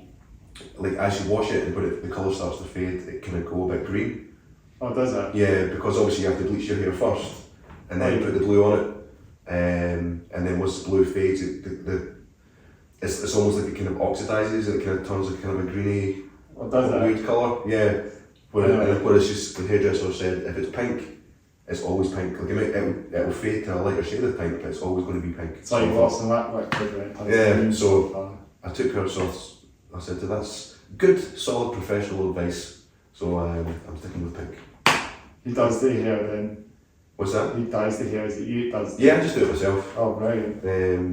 Speaker 2: like as you wash it and the colour starts to fade, it can go a bit green.
Speaker 1: Oh, does it?
Speaker 2: Yeah, because obviously you have to bleach your hair first and then put the blue on it. And then once the blue fades, it's almost like it kind of oxidises and it kind of turns like kind of a greeny weird colour. Yeah. Whereas the hairdresser said if it's pink, it's always pink. Like it will fade to a lighter shade of pink, but it's always going to be pink.
Speaker 1: So you lost in that liquid, right?
Speaker 2: Yeah, so I took her, so I said, that's good, solid professional advice. So I'm sticking with pink.
Speaker 1: He does the hair then?
Speaker 2: What's that?
Speaker 1: He dyes the hair, is it you does?
Speaker 2: Yeah, I just do it myself.
Speaker 1: Oh, brilliant.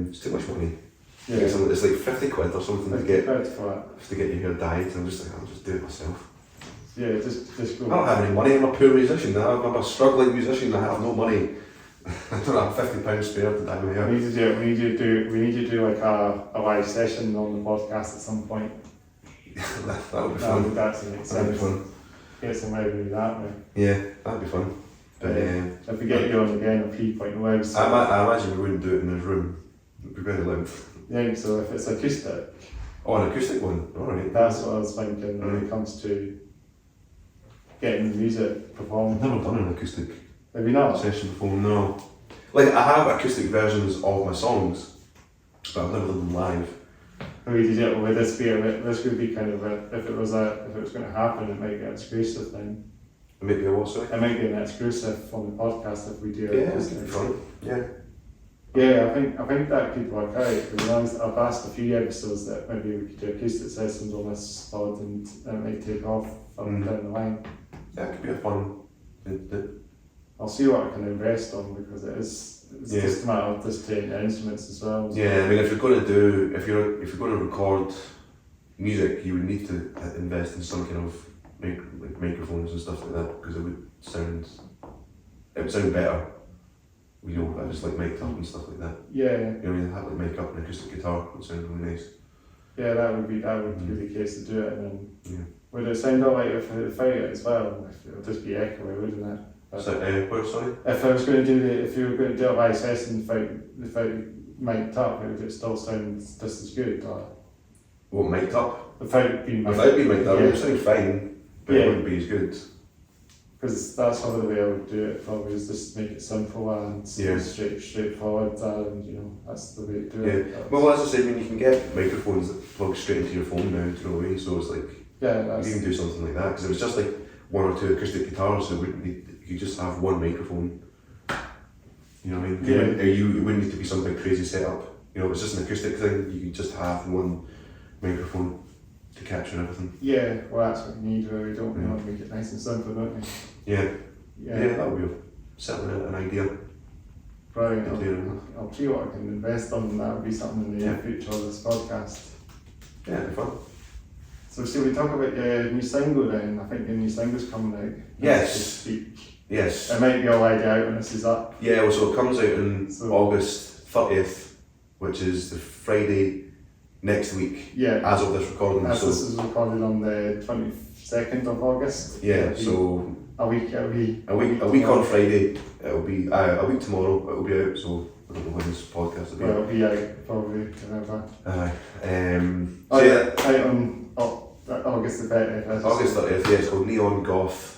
Speaker 2: It's too much money. Yeah. It's like 50 quid or something to get your hair dyed, and I'm just like, I'll just do it myself.
Speaker 1: Yeah, just go.
Speaker 2: I don't have any money, I'm a poor musician. I'm a struggling musician, I have no money. I don't have £50 spare to dye my hair.
Speaker 1: We need you to do like a live session on the podcast at some point.
Speaker 2: that would be fun. That'd be fun.
Speaker 1: Get some revenue that way.
Speaker 2: Yeah, that'd be fun. But
Speaker 1: if we get you on again a few point live.
Speaker 2: I imagine we wouldn't do it in this room. It'd be very loud.
Speaker 1: Yeah, so if it's acoustic.
Speaker 2: Oh, an acoustic one. Alright.
Speaker 1: That's what I was thinking when it comes to getting the music performed.
Speaker 2: I've never done an acoustic session before, no. Like I have acoustic versions of my songs, but I've never done them live.
Speaker 1: Maybe this would be kind of if it was going to happen, it might be an exclusive thing.
Speaker 2: It might be a what, sorry?
Speaker 1: It might be an exclusive on the podcast if we do it.
Speaker 2: Yeah, it's fun. Yeah.
Speaker 1: Yeah, I think that could work out. Because I've asked a few episodes that maybe we could do acoustic sessions on this pod and it might take off down the line.
Speaker 2: Yeah, it could be a fun.
Speaker 1: I'll see what I can invest on because it's just a matter of just taking the instruments as well.
Speaker 2: Yeah, I mean, if you're going to record music, you would need to invest in some kind of microphones and stuff like that because it would sound better. I just like mic'd up and stuff like that.
Speaker 1: Yeah.
Speaker 2: You know what I mean? Have like mic up an acoustic guitar, it would sound really nice.
Speaker 1: Yeah, that would be the case to do it, and then would it sound alright if it as well? It would just be echoey, wouldn't it?
Speaker 2: Sorry?
Speaker 1: If you were going to do a live session without mic'd up, would it still sound just as good? Or
Speaker 2: what, mic'd up?
Speaker 1: Without being mic'd
Speaker 2: up, it would sound fine, but it wouldn't be as good.
Speaker 1: Because that's probably the way I would do it, probably is just make it simple and straightforward, and that's the way to do it.
Speaker 2: Yeah. Well, as I said, you can get microphones that plug straight into your phone now, do you know what I mean? So it's like, you can do something like that, because if it's just like one or two acoustic guitars, you just have one microphone. You know what I mean? It wouldn't need to be something crazy set up. If it's just an acoustic thing, you could just have one microphone to capture everything.
Speaker 1: Yeah, well that's what you need, really, don't we? Want to make it nice and simple, don't we?
Speaker 2: Yeah, that would be certainly an idea.
Speaker 1: Brilliant. I'll see what I can invest on, and that would be something in the near future of this podcast.
Speaker 2: Yeah, it'd be fun.
Speaker 1: So shall we talk about your new single then? I think your new single's coming out.
Speaker 2: Yes. Yes.
Speaker 1: It might be already out when this is up.
Speaker 2: Yeah, well, so it comes out on August 30th, which is the Friday next week, as of this recording.
Speaker 1: This is recorded on the 22nd of August.
Speaker 2: Yeah, so
Speaker 1: a week
Speaker 2: on Friday. It'll be a week tomorrow. It'll be out. So I don't know when this podcast will be.
Speaker 1: It'll be out probably whenever. Out on August the 30th.
Speaker 2: August 30th. Yeah, it's called Neon Goth.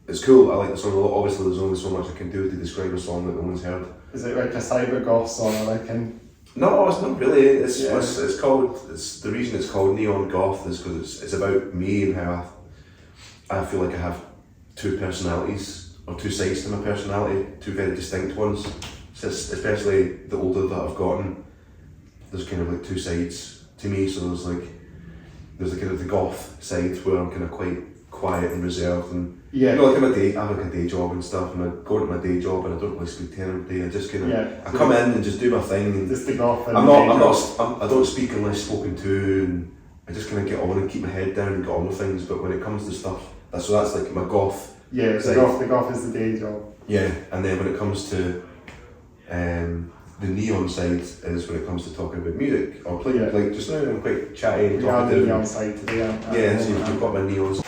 Speaker 2: It's cool. I like the song a lot. Obviously, there's only so much I can do to describe a song that no one's heard.
Speaker 1: Is it like a cyber goth song, I reckon?
Speaker 2: No, it's not really. It's called. The reason it's called Neon Goth is because it's about me and how I feel like I have two personalities, or two sides to my personality, two very distinct ones. So especially the older that I've gotten, there's kind of like two sides to me. So there's the kind of the goth side where I'm kind of quite quiet and reserved, and
Speaker 1: Yeah.
Speaker 2: you know, like I have like a day job and stuff, and I go into my day job and I don't really speak to anybody. I just kind of I come in and just do my thing. And
Speaker 1: just the goth.
Speaker 2: I don't speak unless spoken to, and I just kind of get on and keep my head down and get on with things. But when it comes to stuff, that's like my goth.
Speaker 1: Yeah, the goth is the day job.
Speaker 2: Yeah, and then when it comes to the neon side is when it comes to talking about music or playing. Like just now, I'm quite chatty and talkative.
Speaker 1: The neon side today.
Speaker 2: Yeah, so you've got my neons.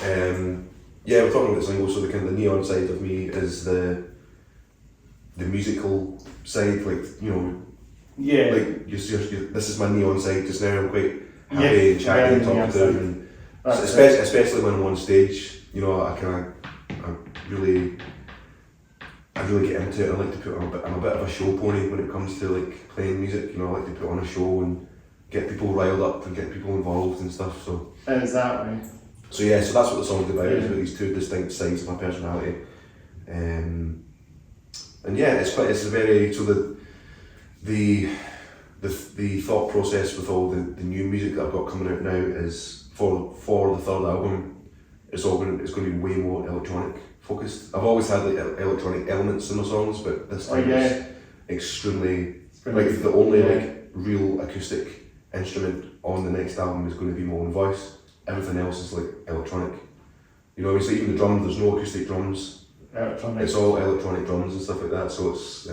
Speaker 2: Yeah, we're talking about singles, so the kind of the neon side of me is the musical side, like, you know.
Speaker 1: Yeah.
Speaker 2: Like this is my neon side just now. I'm quite happy and chatty and talkative, and especially when I'm on stage. You know, I really get into it. I like to put on I'm a bit of a show pony when it comes to like playing music. You know, I like to put on a show and get people riled up and get people involved and stuff. So
Speaker 1: exactly.
Speaker 2: So yeah, so that's what the song's about. Is about these two distinct sides of my personality, and yeah, it's a very the thought process with all the new music that I've got coming out now is for the third album. It's going to be way more electronic focused. I've always had like electronic elements in my songs, but this time it's extremely like the only like real acoustic instrument on the next album is going to be my own voice. Everything else is like electronic. You know, so even the drums, there's no acoustic drums.
Speaker 1: Electronic. It's
Speaker 2: all electronic drums and stuff like that. So it's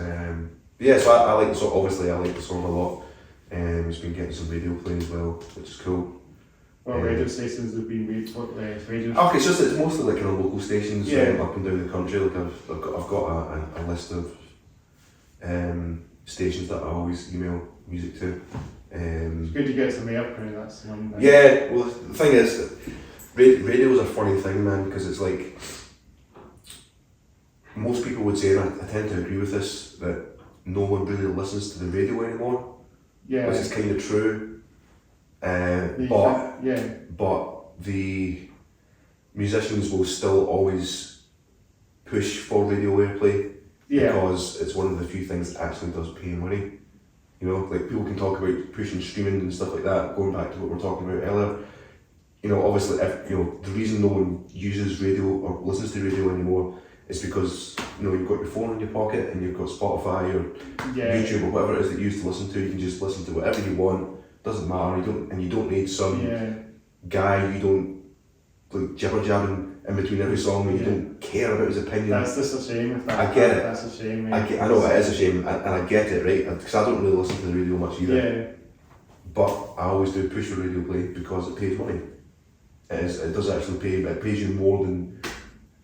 Speaker 2: yeah. So I like the song. Obviously, I like the song a lot. It's been getting some radio play as well, which is cool.
Speaker 1: What radio stations have been radio?
Speaker 2: Okay, it's mostly like kind of local stations up and down the country. Like I've got a list of stations that I always email music to.
Speaker 1: It's good to get some airplay, that's one thing.
Speaker 2: Yeah, well the thing is, radio is a funny thing, man, because it's like, most people would say, and I tend to agree with this, that no one really listens to the radio anymore.
Speaker 1: Yeah.
Speaker 2: Which is kind of true. But the musicians will still always push for radio airplay because it's one of the few things that actually does pay money. You know, like people can talk about pushing streaming and stuff like that, going back to what we were talking about earlier. You know, obviously, the reason no one uses radio or listens to radio anymore is because, you know, you've got your phone in your pocket and you've got Spotify or YouTube or whatever it is that you used to listen to. You can just listen to whatever you want. Doesn't matter. You don't need some guy you don't like jibber jabbing in between every song and you don't care about his opinion.
Speaker 1: That's just a shame.
Speaker 2: I get it.
Speaker 1: That's a shame.
Speaker 2: I know it is a shame, and I get it, right? Because I don't really listen to the radio much either.
Speaker 1: Yeah.
Speaker 2: But I always do push for radio play because it pays money. It does actually pay. It pays you more than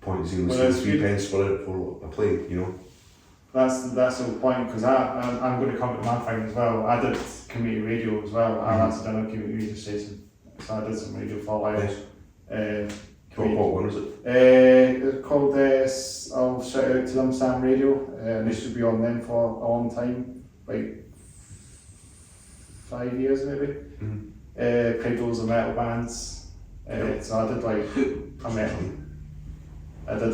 Speaker 2: 0.03 pence for a play. You know.
Speaker 1: That's the whole point, because I'm going to come to my thing as well. I did community radio as well. I actually done a community radio station, so I did some radio for a while.
Speaker 2: Nice. What one was it?
Speaker 1: It's called, I'll shout out to them, Sam Radio. They should be on them for a long time, like 5 years maybe. Played loads of metal bands. So I did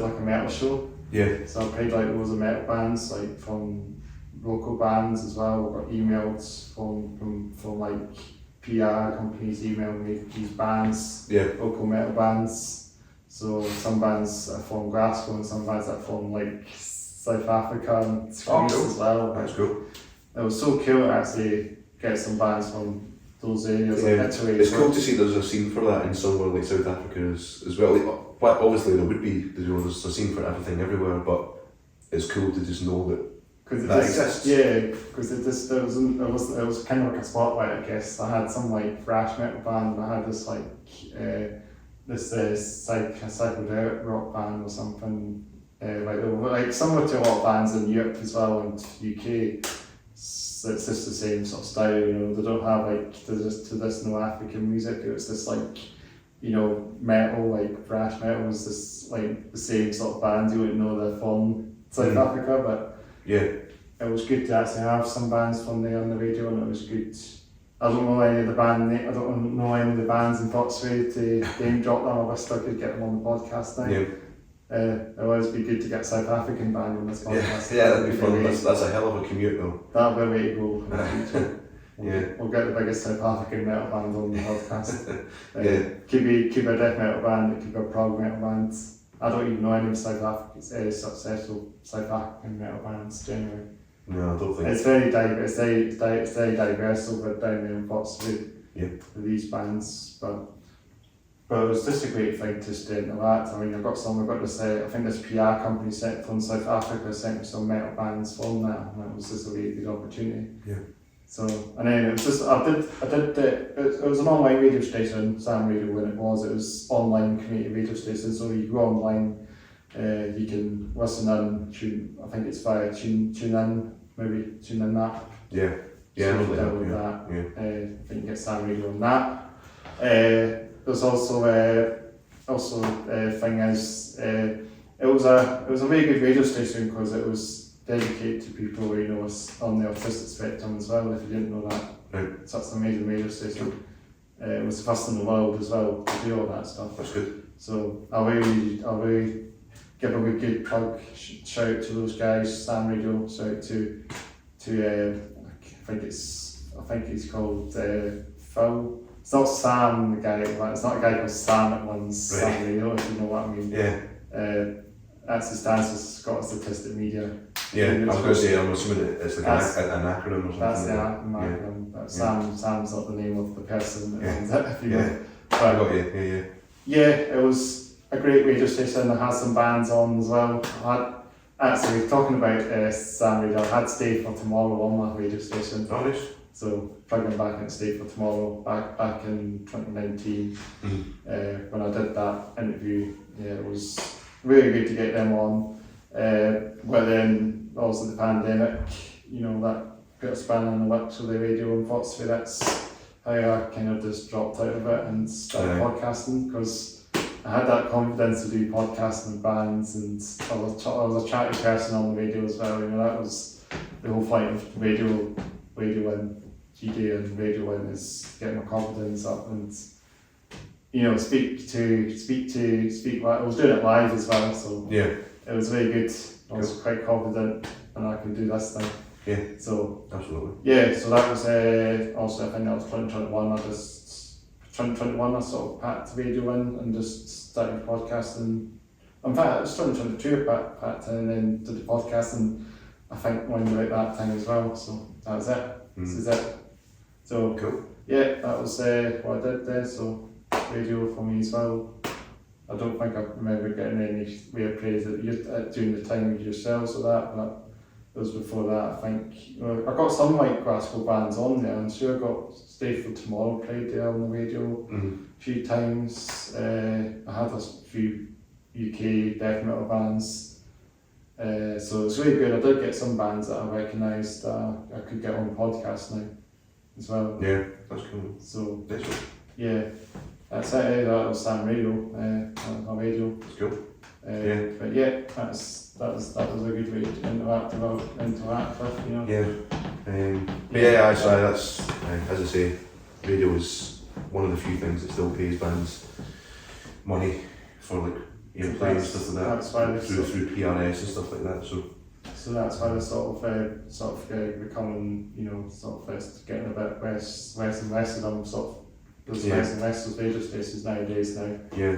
Speaker 1: like a metal show.
Speaker 2: Yeah.
Speaker 1: So I played like loads of metal bands, like from local bands as well. Got emails from like PR companies emailing me these bands, local metal bands. So some bands are from Glasgow and some bands are from like South Africa and Greece as well.
Speaker 2: That's cool.
Speaker 1: It was so cool to actually get some bands from those areas, like Italy.
Speaker 2: It's cool to see there's a scene for that in somewhere like South Africa as well. Like, obviously there would be, there's a scene for everything everywhere, but it's cool to just know that exists. Yeah, because it was kind of like a spotlight, I guess. I had some like thrash metal band, and I had this like psychedelic rock band or something, like similar to a lot of bands in Europe as well and UK. It's just the same sort of style, you know. They don't have like there's traditional African music. It's just like, you know, metal, like thrash metal is just like the same sort of band. You wouldn't know they're from South Africa, but it was good to actually have some bands from there on the radio, and it was good. I don't know any of the bands in Foxway to name drop them. I wish I could get them on the podcast now.
Speaker 1: It'll always be good to get a South African band on this podcast.
Speaker 2: Yeah, that'd be fun. That's a hell of a commute though.
Speaker 1: That'll be a way to go in the future.
Speaker 2: Yeah.
Speaker 1: We'll get the biggest South African metal band on the podcast.
Speaker 2: Yeah.
Speaker 1: Keep a death metal band, keep a prog metal band. I don't even know any successful South African metal bands generally.
Speaker 2: No, I don't think
Speaker 1: it's very diverse. It's very diverse over down there in Pottsville.
Speaker 2: Yeah.
Speaker 1: For these bands, but it was just a great thing to stay into that. I mean, I've got this. I think this PR company sent from South Africa sent me some metal bands from that, and that was just a really good opportunity.
Speaker 2: Yeah.
Speaker 1: So, and then it was just it was an online radio station, Sam Radio when it was online community radio station, so you go online, you can listen in, tune, I think it's via tune in app.
Speaker 2: Yeah. Yeah,
Speaker 1: so
Speaker 2: I
Speaker 1: you
Speaker 2: know
Speaker 1: download
Speaker 2: that.
Speaker 1: that.
Speaker 2: Yeah.
Speaker 1: I think you get Sam Radio on that. There's also thing is, it was a very good radio station because it was dedicated to people on the autistic spectrum as well, if you didn't know that.
Speaker 2: Right.
Speaker 1: So that's an amazing radio station. It was the first in the world as well to do all that stuff.
Speaker 2: That's good.
Speaker 1: So I'll really give a wee good plug, shout out to those guys, Sam Radio, shout out to I think he's called Phil. It's not Sam the guy, it's not a guy called Sam that runs Sam Radio, if you know what I mean.
Speaker 2: Yeah.
Speaker 1: That's the stands for Scottish Autistic Media.
Speaker 2: Yeah, I was going to say, I'm assuming it's like an acronym or something.
Speaker 1: That's the acronym. But Sam's not the name of the person that runs it, if you know. But
Speaker 2: I got you.
Speaker 1: Yeah, it was a great radio station. I had some bands on as well. Actually, talking about Sam Radio, I had Stay for Tomorrow on my radio station.
Speaker 2: Oh, nice.
Speaker 1: So plugging back into Stay for Tomorrow back in 2019, when I did that interview, it was really good to get them on. But then also the pandemic, that put a spanner in the works with the radio, and unfortunately that's how I kind of just dropped out of it and started podcasting, because I had that confidence to do podcasting with bands, and I was a chatty person on the radio as well. That was the whole fight of radio and GD and radio in is getting my confidence up and speak. I was doing it live as well, so
Speaker 2: yeah,
Speaker 1: it was very good. I was quite confident, and I can do this thing.
Speaker 2: Yeah.
Speaker 1: So
Speaker 2: absolutely.
Speaker 1: Yeah. So that was also, I think that was 2021. 2021 I sort of packed radio in and just started podcasting. In fact, it was 2022 I packed in and then did the podcasting. I think when about that time as well. So that was it. This is it. So
Speaker 2: cool.
Speaker 1: Yeah, that was what I did there. So radio for me as well. I don't think I remember getting any weird praise during the time of yourselves or that, but it was before that. I think I got some classical bands on there. I'm sure I got Stay for Tomorrow played there on the radio a few times. I had a few UK death metal bands. So it's really good. I did get some bands that I recognised that I could get on podcast now as well.
Speaker 2: Yeah, that's cool.
Speaker 1: So
Speaker 2: that's cool.
Speaker 1: Yeah, that's it. That was Sam Radio. On radio.
Speaker 2: That's cool.
Speaker 1: But yeah, that was a good way to interact with,
Speaker 2: Yeah. But yeah, that's as I say, radio is one of the few things that still pays bands money for playing and stuff like that.
Speaker 1: That's why
Speaker 2: through PRS and stuff like that. So
Speaker 1: that's why they're sort of becoming, getting a bit less and less of them there's less and less of radio stations nowadays now.
Speaker 2: Yeah.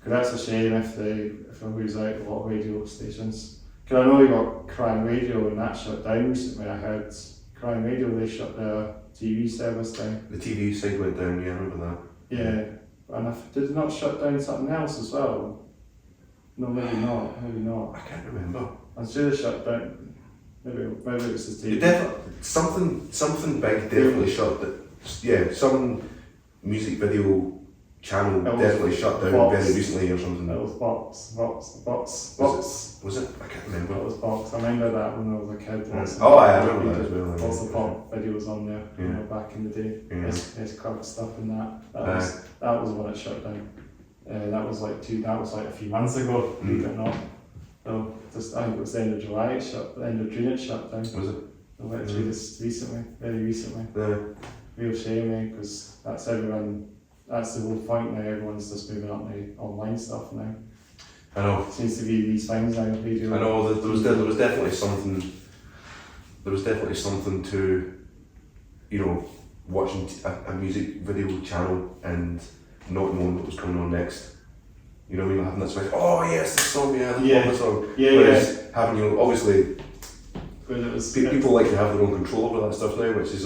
Speaker 1: Because that's a shame if they lose out a lot of radio stations. Because I know you got Crime Radio and that shut down recently. I heard Crime Radio, they shut their TV service down.
Speaker 2: The TV side went down, yeah, I remember that.
Speaker 1: Yeah, and did it not shut down something else as well? No, maybe not.
Speaker 2: I can't remember.
Speaker 1: I'm sure they shut down. Maybe it was the TV.
Speaker 2: Something big definitely shut. Some music video channel definitely shut down very recently or something.
Speaker 1: It was Box.
Speaker 2: Was it? I can't remember.
Speaker 1: It was Box. I remember that when I was a kid.
Speaker 2: I remember that as well.
Speaker 1: Lots of pop videos on there, back in the day. His club stuff and that. That was when it shut down. That was like a few months ago, believe it or not. So I think it was the end of July end of June it shut down.
Speaker 2: Was it?
Speaker 1: Literally just recently, very recently.
Speaker 2: Yeah.
Speaker 1: Real shame, because that's the whole point now. Everyone's just moving up to online stuff now.
Speaker 2: I know.
Speaker 1: Seems to be these things now. Radio.
Speaker 2: I know. There was definitely something. There was definitely something to, you know, watching a music video channel and not knowing what was coming on next. You know what I mean? Having that space. Oh yes, this song. Yeah, I love this song. Whereas having, you know, obviously. People like to have their own control over that stuff now, which is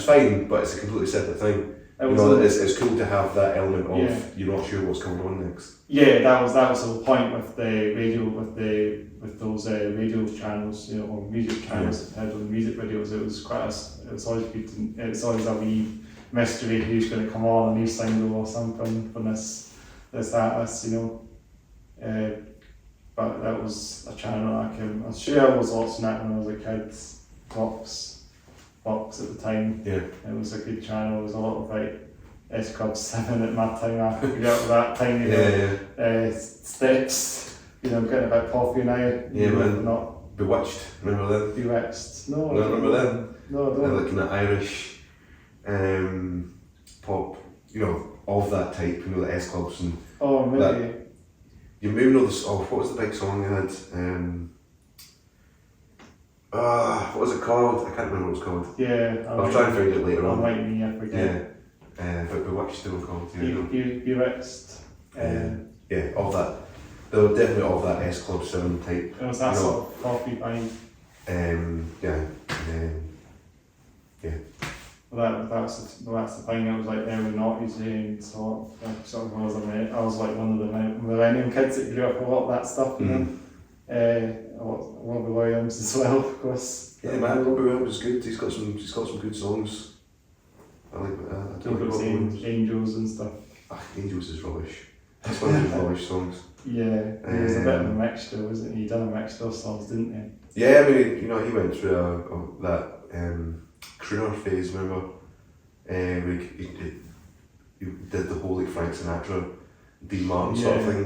Speaker 2: fine, but it's a completely separate thing. It's cool to have that element of you're not sure what's coming on next.
Speaker 1: Yeah, that was the whole point with the radio, with those radio channels, you know, or music channels that had on music videos. It was always good. It's always a wee mystery who's going to come on a new single or something from this artist, you know. But that was a channel I'm sure I was watching that when I was a kid. Box at the time.
Speaker 2: Yeah.
Speaker 1: It was a good channel. There was a lot of like S Club 7 at my time. I forgot at that time. You know, Steps. You know, getting a bit poppy now.
Speaker 2: Yeah, man.
Speaker 1: Not
Speaker 2: Bewitched. Remember them?
Speaker 1: Bewitched. No.
Speaker 2: No, remember them?
Speaker 1: No, I don't.
Speaker 2: They're looking at Irish pop. You know, of that type. You know, the S Clubs and.
Speaker 1: Oh, maybe.
Speaker 2: That, you maybe know this. Oh, what was the big song they had? What was it called? I can't remember what it was called.
Speaker 1: Yeah.
Speaker 2: I'll try and find it later on.
Speaker 1: Might be, I forget.
Speaker 2: Yeah. But Bewitched they were called.
Speaker 1: Bewitched.
Speaker 2: Yeah, of that. They were definitely of that S Club 7 type.
Speaker 1: It was that sort of coffee buying. Well, that's the thing. It was like they were not using sort of was I was like one of the millennium kids that grew up with a lot of that stuff. You know, Robbie Williams as well, of course.
Speaker 2: Yeah, man, Robbie Williams is good. He's got some good songs. I like that. I do like Robbie Williams.
Speaker 1: Angels and stuff.
Speaker 2: Angels is rubbish. That's one of his rubbish songs.
Speaker 1: Yeah, he was a bit of a mixture, wasn't he? He done a mixture of songs, didn't he?
Speaker 2: Yeah, I mean, you know, he went through that crooner phase, remember? Where he did the whole like Frank Sinatra, Dean Martin sort of thing,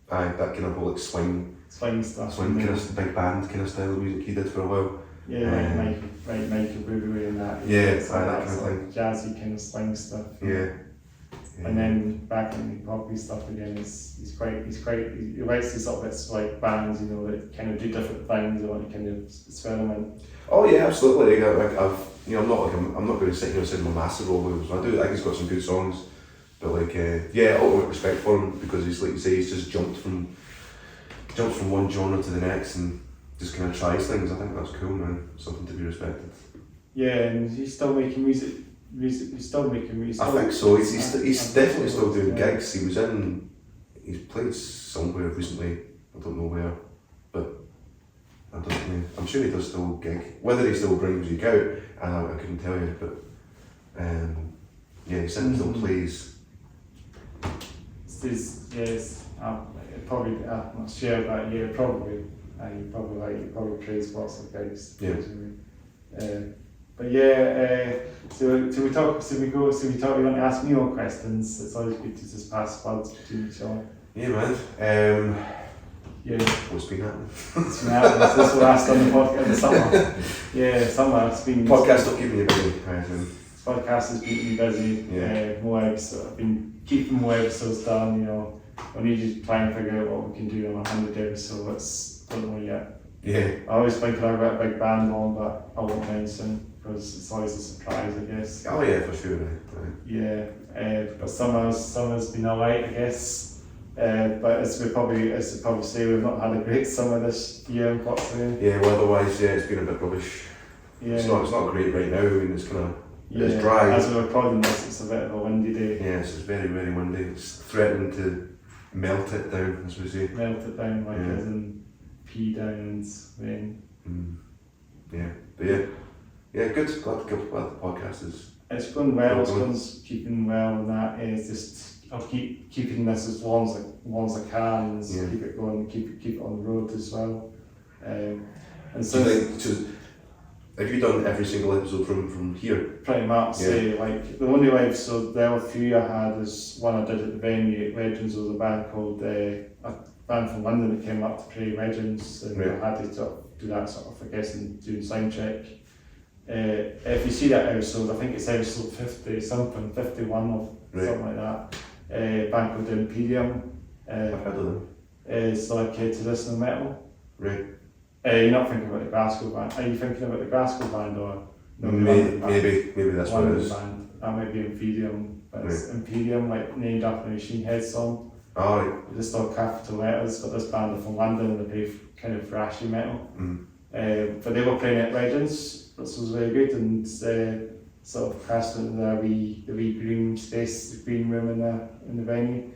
Speaker 2: like that kind of whole like swing
Speaker 1: stuff.
Speaker 2: Swing kind of big band kind of style of music he did for a while.
Speaker 1: Yeah, Michael Bublé and that.
Speaker 2: Yeah,
Speaker 1: that
Speaker 2: kind of
Speaker 1: sort
Speaker 2: thing.
Speaker 1: Jazzy kind of swing stuff.
Speaker 2: Yeah.
Speaker 1: And then back in the poppy stuff again, he likes these sort of bits like bands, you know, that kind of do different things or kind of experiment.
Speaker 2: Oh yeah, absolutely. I'm not going to sit here and say I'm a massive Robbie Williams. I think he's got some good songs, but ultimate respect for him because he's like you say, he's just jumped from one genre to the next and just kind of tries things. I think that's cool, man. Something to be respected.
Speaker 1: Yeah, and he's still making music. He's still making music.
Speaker 2: I think so. He's definitely still doing gigs. He's played somewhere recently. I don't know where, but I don't know. I'm sure he does still gig. Whether he still brings music out, I couldn't tell you. But he still plays.
Speaker 1: Probably. I'm not sure, but yeah, probably. He probably plays lots of gigs.
Speaker 2: Yeah.
Speaker 1: But yeah, so we want to ask me more questions. It's always good to just pass words between each other.
Speaker 2: Yeah, man.
Speaker 1: Yeah.
Speaker 2: What's been happening?
Speaker 1: It's been happening. This is the last on the podcast in the summer. Yeah, summer. It's been.
Speaker 2: Podcast not keeping you busy.
Speaker 1: This podcast has been me busy.
Speaker 2: Yeah.
Speaker 1: More episodes. I've been keeping more episodes done. You know, I need to try and figure out what we can do on 100 episodes. Don't know yet.
Speaker 2: Yeah.
Speaker 1: I always think I've got a big band on, but I won't mention because it's always a surprise, I guess.
Speaker 2: Oh yeah, for sure. Right.
Speaker 1: Yeah, but summer's been alright, I guess. But as we probably say, we've not had a great summer this year, unfortunately.
Speaker 2: Yeah, weather-wise, it's been a bit rubbish.
Speaker 1: Yeah.
Speaker 2: It's not great right now. I mean, it's kind of it's dry.
Speaker 1: As we're recording this, it's a bit of a windy day.
Speaker 2: Yes, it's very, very windy. It's threatening to melt it down, as we say.
Speaker 1: Melt it down as in pea down and rain.
Speaker 2: Yeah, but yeah, good. Glad the podcast is.
Speaker 1: It's going well. It's keeping well, and that is just. I'll keep keeping this as long as I can, and keep it going, keep it on the road as well. And so,
Speaker 2: have you done every single episode from here?
Speaker 1: Pretty much. Yeah. Like the only episode, the other few I had was one I did at the venue at Legends. Was a band called a band from London that came up to play Legends, and I had to sort of do that sort of, I guess, and doing sound check. If you see that episode, I think it's episode 50 something, 51 or something like that. band called Imperium.
Speaker 2: I've heard of them.
Speaker 1: It's like traditional metal.
Speaker 2: Right.
Speaker 1: You're not thinking about the Glasgow band. Are you thinking about the Glasgow band or no?
Speaker 2: Maybe that's what it
Speaker 1: London
Speaker 2: is.
Speaker 1: band. That might be Imperium, but it's Imperium, like named after the Machine Head song.
Speaker 2: Oh, right.
Speaker 1: Just all capital letters, but this band are from London and they play kind of thrashy metal. But they were playing at Legends, which was very good, and sort of crashed into the wee green space, the green room in the venue.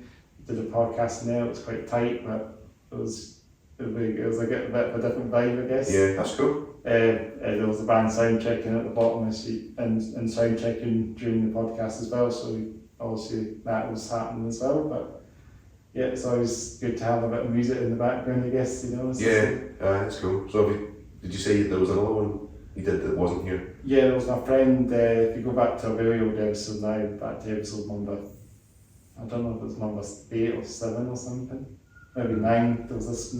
Speaker 1: Did a podcast in there. It was quite tight, but it was like a bit of a different vibe, I guess.
Speaker 2: Yeah, that's cool.
Speaker 1: There was the band sound checking at the bottom of the sheet and sound checking during the podcast as well. So obviously that was happening as well, but. Yeah, it's always good to have a bit of music in the background, I guess, you know.
Speaker 2: Yeah, that's cool. So did you say there was another one you did that wasn't here?
Speaker 1: Yeah, there was my friend, if you go back to a very old episode now, back to episode number, I don't know if it was number 8 or 7 or something, maybe 9, there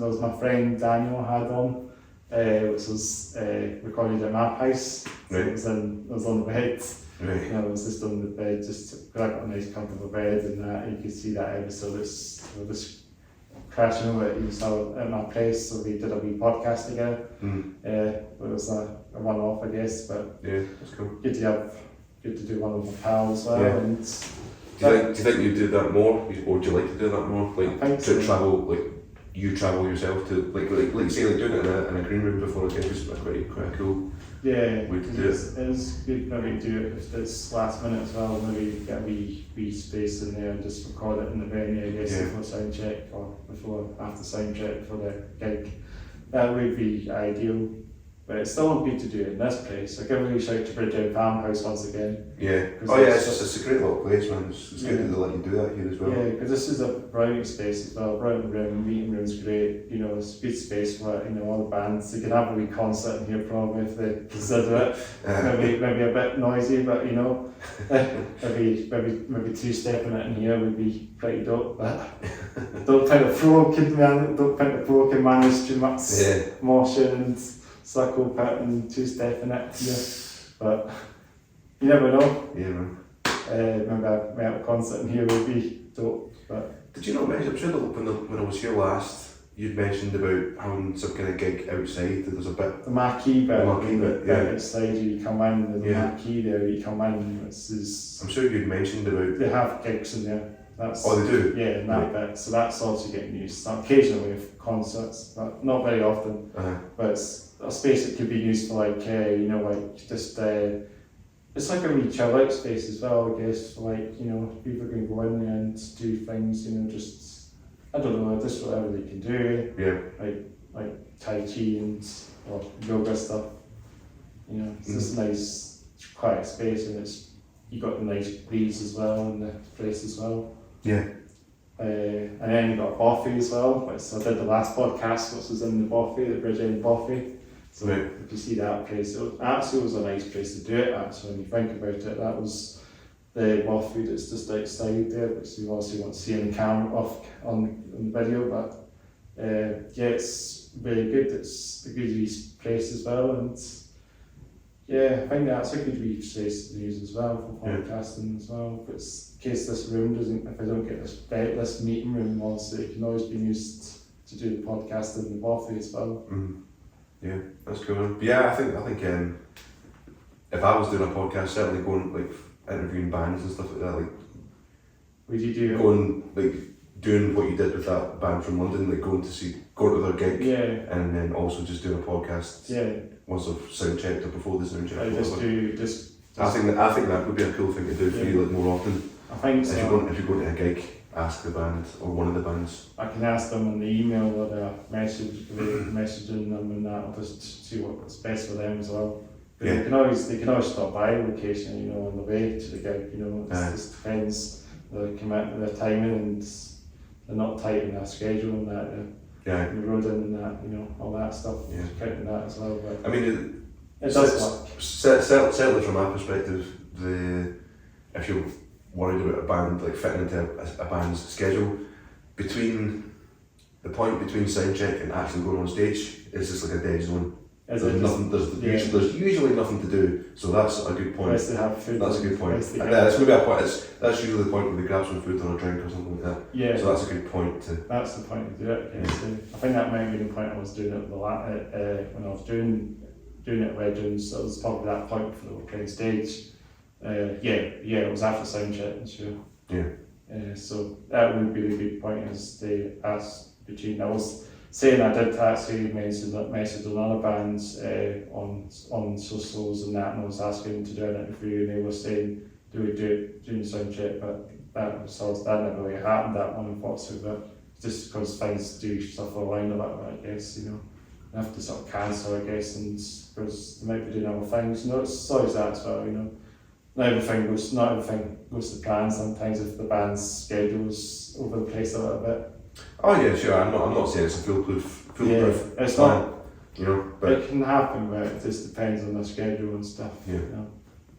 Speaker 1: was my friend Daniel I had on, which was recorded at my house, so
Speaker 2: right.
Speaker 1: it was on the bed.
Speaker 2: Right.
Speaker 1: You know, it was just on the bed, just because I got a nice comfortable bed and that, you could see that episode, we're just crashing over it. You saw it at my place, so we did a wee podcast together. It was a one-off, I guess, but
Speaker 2: yeah, that's cool.
Speaker 1: Good to do one with my pals as well.
Speaker 2: Yeah.
Speaker 1: And
Speaker 2: do you think you'd do that more, or would you like to do that more? Like
Speaker 1: I think
Speaker 2: to
Speaker 1: so.
Speaker 2: travel, like you travel yourself to like say like doing it in a green room before a gig is quite cool.
Speaker 1: Yeah,
Speaker 2: We could do it.
Speaker 1: it is good maybe do it if it's last minute as well, maybe get a wee space in there and just record it in the venue, I guess, before sound check or after sound check for the gig. That would be ideal, but it's still good to do it in this place. I give a wee shout to Bridgeend Farmhouse once again.
Speaker 2: Yeah. Oh yeah, it's a great little place, man. It's good that they let you do that here as well.
Speaker 1: Yeah, because this is a writing space as well. Writing room, meeting room's great. You know, it's a good space for all the bands. You can have a wee concert in here probably if they consider it. Maybe a bit noisy, but maybe two-stepping it in here would be pretty dope. But don't think the floor can manage too much motion and circle pit and two-stepping it here. But you never know.
Speaker 2: Yeah, man.
Speaker 1: Maybe a metal concert in here would be dope. But
Speaker 2: did you not mention? I'm sure that when I was here last, you'd mentioned about having some kind of gig outside. That there's a bit.
Speaker 1: the marquee bit,
Speaker 2: Yeah.
Speaker 1: outside you come in, there's a marquee there you come in.
Speaker 2: I'm sure you'd mentioned about.
Speaker 1: They have gigs in there. That's,
Speaker 2: oh, they do?
Speaker 1: Yeah, in that bit. So that's also getting used. Occasionally with concerts, but not very often. But it's a space that could be used for like, just. It's like a wee chill out space as well, I guess, for like, people can go in there and do things, just, I don't know, just whatever they can do.
Speaker 2: Yeah.
Speaker 1: Like Tai Chi or yoga stuff. It's just a nice, quiet space, and you got the nice breeze as well in the place as well.
Speaker 2: Yeah.
Speaker 1: And then you got Boffy as well, so I did the last podcast, which was in the Boffy, the Bridgeend Boffy. So if you see that place, it actually was a nice place to do it. Actually, when you think about it, that was the Boffy that's just outside there, which you obviously won't see on the camera on the video. But it's very good. It's a good wee place as well, and I think that's a good wee place to use as well for podcasting as well. But in case this room if I don't get this meeting room, also it can always be used to do the podcast in the Boffy as well.
Speaker 2: Yeah, that's cool. But yeah, I think if I was doing a podcast, certainly going like interviewing bands and stuff like that, like
Speaker 1: would you do
Speaker 2: going like doing what you did with that band from London, like going to their gig, and then also just doing a podcast once I've sound checked or before the sound check.
Speaker 1: I
Speaker 2: think that would be a cool thing to do for you like more often.
Speaker 1: I think so.
Speaker 2: If you're going to a gig, ask the band or one of the bands.
Speaker 1: I can ask them on the email or the messaging them and that, I'll just see what's best for them as well. They can always stop by a location, on the way to the gig, it just depends the commitment, their timing, and they're not tight in their schedule and that, the road in and that, all that stuff, counting that as well. But
Speaker 2: I mean,
Speaker 1: it does work.
Speaker 2: Certainly from my perspective, if you're worried about a band, like fitting into a band's schedule, between the point between sound check and actually going on stage is just like a dead zone. There's usually nothing to do, so that's a good point.
Speaker 1: Nice to have food.
Speaker 2: That's a good point. That's maybe a point. That's usually the point where they grab some food or a drink or something like that.
Speaker 1: Yeah.
Speaker 2: So that's a good point to.
Speaker 1: That's the point to do it. Yeah. So I think that might be the point I was doing it when I was doing it at Legends. So it was probably that point for the playing stage. It was after sound check and sure.
Speaker 2: Yeah.
Speaker 1: So that would be the big point is the as between. I was saying I did actually message another bands on socials and that, and I was asking them to do an interview, and they were saying, do we do it during the sound check? But that never really happened, that one, unfortunately. But just because things do stuff online a lot, I guess, you know, they have to sort of cancel, I guess, and because they might be doing other things. You know, it's always that as well, you know. Not everything goes to plan. Sometimes if the band's schedule's over the place a little bit.
Speaker 2: Oh yeah, sure. I'm not saying it's a foolproof
Speaker 1: it's
Speaker 2: plan,
Speaker 1: not.
Speaker 2: You know, but
Speaker 1: it can happen, but it just depends on the schedule and stuff.
Speaker 2: Yeah.
Speaker 1: You know?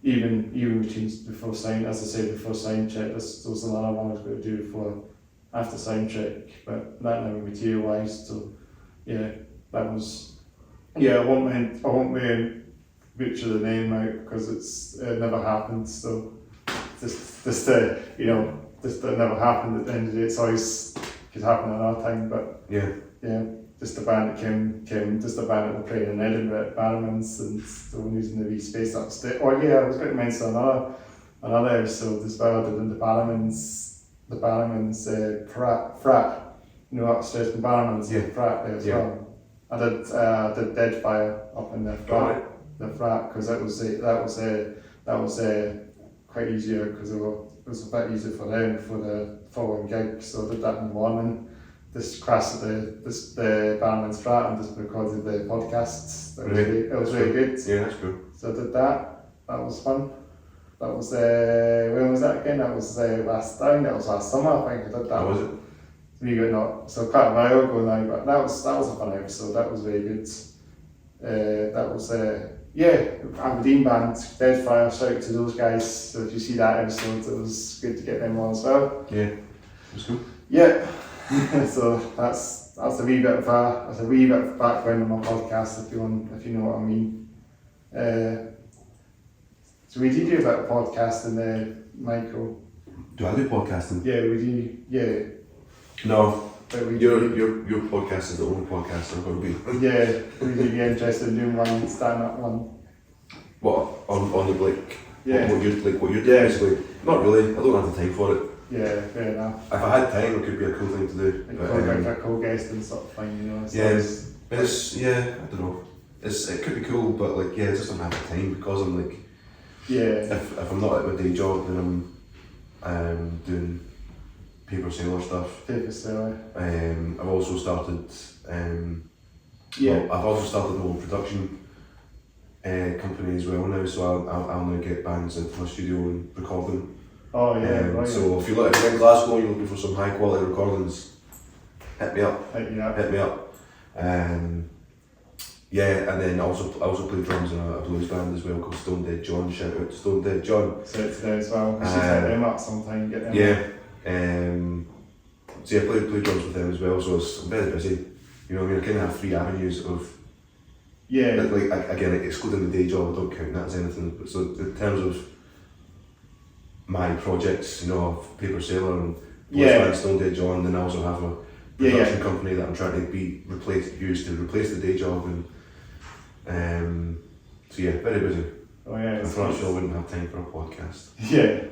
Speaker 1: Even routines before sign, as I said before sign check. This was another one I was going to do after sign check, but that never materialised. So yeah, that was. Yeah, I won't butcher the name out because it never happened. So just it never happened. At the end of the day, it's always could happen another time. But
Speaker 2: yeah,
Speaker 1: just the band that came, just the band that were playing in Edinburgh at Barrowman's and still using the wee space upstairs. Oh yeah, I was going to mention another episode as well. I did in the Barrowman's frat, you know, upstairs in Barrowman's frat there as well. I did Deadfire up in the frat. The frat, because that was quite easier because it was a bit easier for them for the following gig. So I did that in the morning. Just crashed at the Barrowman's frat and just recorded the podcasts. It was really good.
Speaker 2: Yeah, that's cool.
Speaker 1: So I did that. That was fun. That was when was that again? That was last summer. I think I did that.
Speaker 2: How was it?
Speaker 1: So quite a while ago now, but that was a fun episode. That was very good. That was Aberdeen band, Deadfire, shout out to those guys. So if you see that episode, it was good to get them on as well.
Speaker 2: Yeah, it was cool.
Speaker 1: Yeah, so that's a wee bit of background on my podcast if you know what I mean. So we do a bit of podcasting there, Michael.
Speaker 2: Do I do podcasting?
Speaker 1: Yeah, we do. Yeah.
Speaker 2: No. Your podcast is the only podcast I'm going to be.
Speaker 1: Yeah, would you be interested in doing one, stand-up one?
Speaker 2: What, on the like,
Speaker 1: yeah.
Speaker 2: what you're doing basically? Not really, I don't have the time for it.
Speaker 1: Yeah, fair enough.
Speaker 2: If I had time, it could be a cool thing to do.
Speaker 1: Like a co-guest and sort of thing, you know.
Speaker 2: I don't know. It could be cool, but like, I just don't have the time because I'm like, if I'm not at my day job, then I'm doing PaperSailor stuff.
Speaker 1: PaperSailor.
Speaker 2: I've also started. I've also started my own production company as well now. So I'll now get bands into my studio and record them.
Speaker 1: Oh yeah. Right.
Speaker 2: So if you're in Glasgow and you're looking for some high quality recordings, hit me up.
Speaker 1: Hit me up.
Speaker 2: And then I also play drums in a blues band as well called Stone Dead John. Shout out to Stone Dead John.
Speaker 1: So today as well. We should hit them up sometime. Get them.
Speaker 2: So I play drums with them as well. So I'm very busy. You know what I mean? I kind of have 3 avenues of.
Speaker 1: Yeah.
Speaker 2: Like again, excluding the day job, I don't count that as anything. But so in terms of my projects, you know, of PaperSailor and band Stone Dead John, then I also have a production company that I'm trying to use to replace the day job, and very busy.
Speaker 1: Oh yeah.
Speaker 2: I'm not sure I wouldn't have time for a podcast.
Speaker 1: Yeah.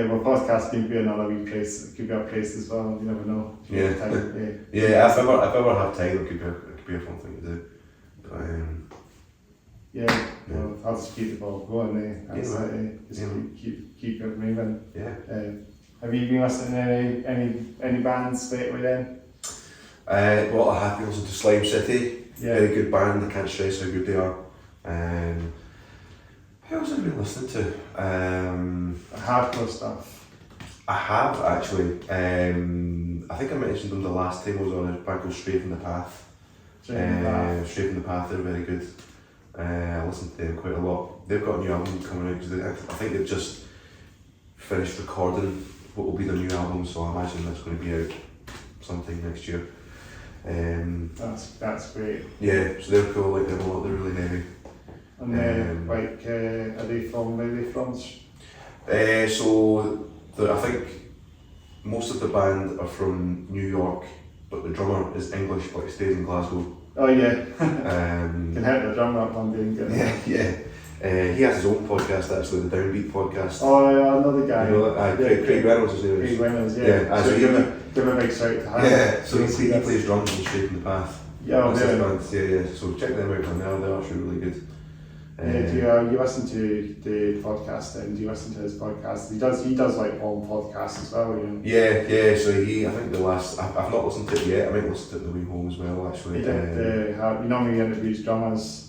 Speaker 1: Well, podcast can be another wee place. It could be a place as well. You never know.
Speaker 2: If I ever have time, it could be a fun thing to do. But,
Speaker 1: well, I'll just keep the ball going. Keep it moving.
Speaker 2: Yeah.
Speaker 1: Have you been listening to any bands lately then?
Speaker 2: Well, I have been listening to Slime City.
Speaker 1: Yeah.
Speaker 2: Very good band. I can't stress how good they are. Who else have I been listening to?
Speaker 1: Hardcore stuff.
Speaker 2: I have actually. I think I mentioned them the last time I was on a band called Stray from the Path. Stray from the Path, they're very good. I listen to them quite a lot. They've got a new album coming out. I think they've just finished recording what will be their new album, so I imagine that's going to be out sometime next year.
Speaker 1: That's great.
Speaker 2: Yeah, so they're cool, like they're really heavy.
Speaker 1: And then, are they from, where are they from?
Speaker 2: So I think most of the band are from New York, but the drummer is English, but he stays in Glasgow.
Speaker 1: Oh yeah,
Speaker 2: Can
Speaker 1: help the drummer up on being good.
Speaker 2: Yeah. He has his own podcast actually, the Downbeat podcast.
Speaker 1: Oh yeah, another guy.
Speaker 2: You know that? Craig Reynolds is
Speaker 1: Craig Reynolds, yeah.
Speaker 2: So
Speaker 1: give a big shout to him.
Speaker 2: Yeah, so he plays drums on Shaping the Path.
Speaker 1: Yeah,
Speaker 2: That's his band. Yeah. So check them out on there, they're actually really good.
Speaker 1: Do you listen to the podcast then? Do you listen to his podcast? He does like long podcasts as well, you know?
Speaker 2: Yeah, so I think the last, I've not listened to it yet, I might listen to it on the way home as well actually.
Speaker 1: He did, you normally interviews drummers.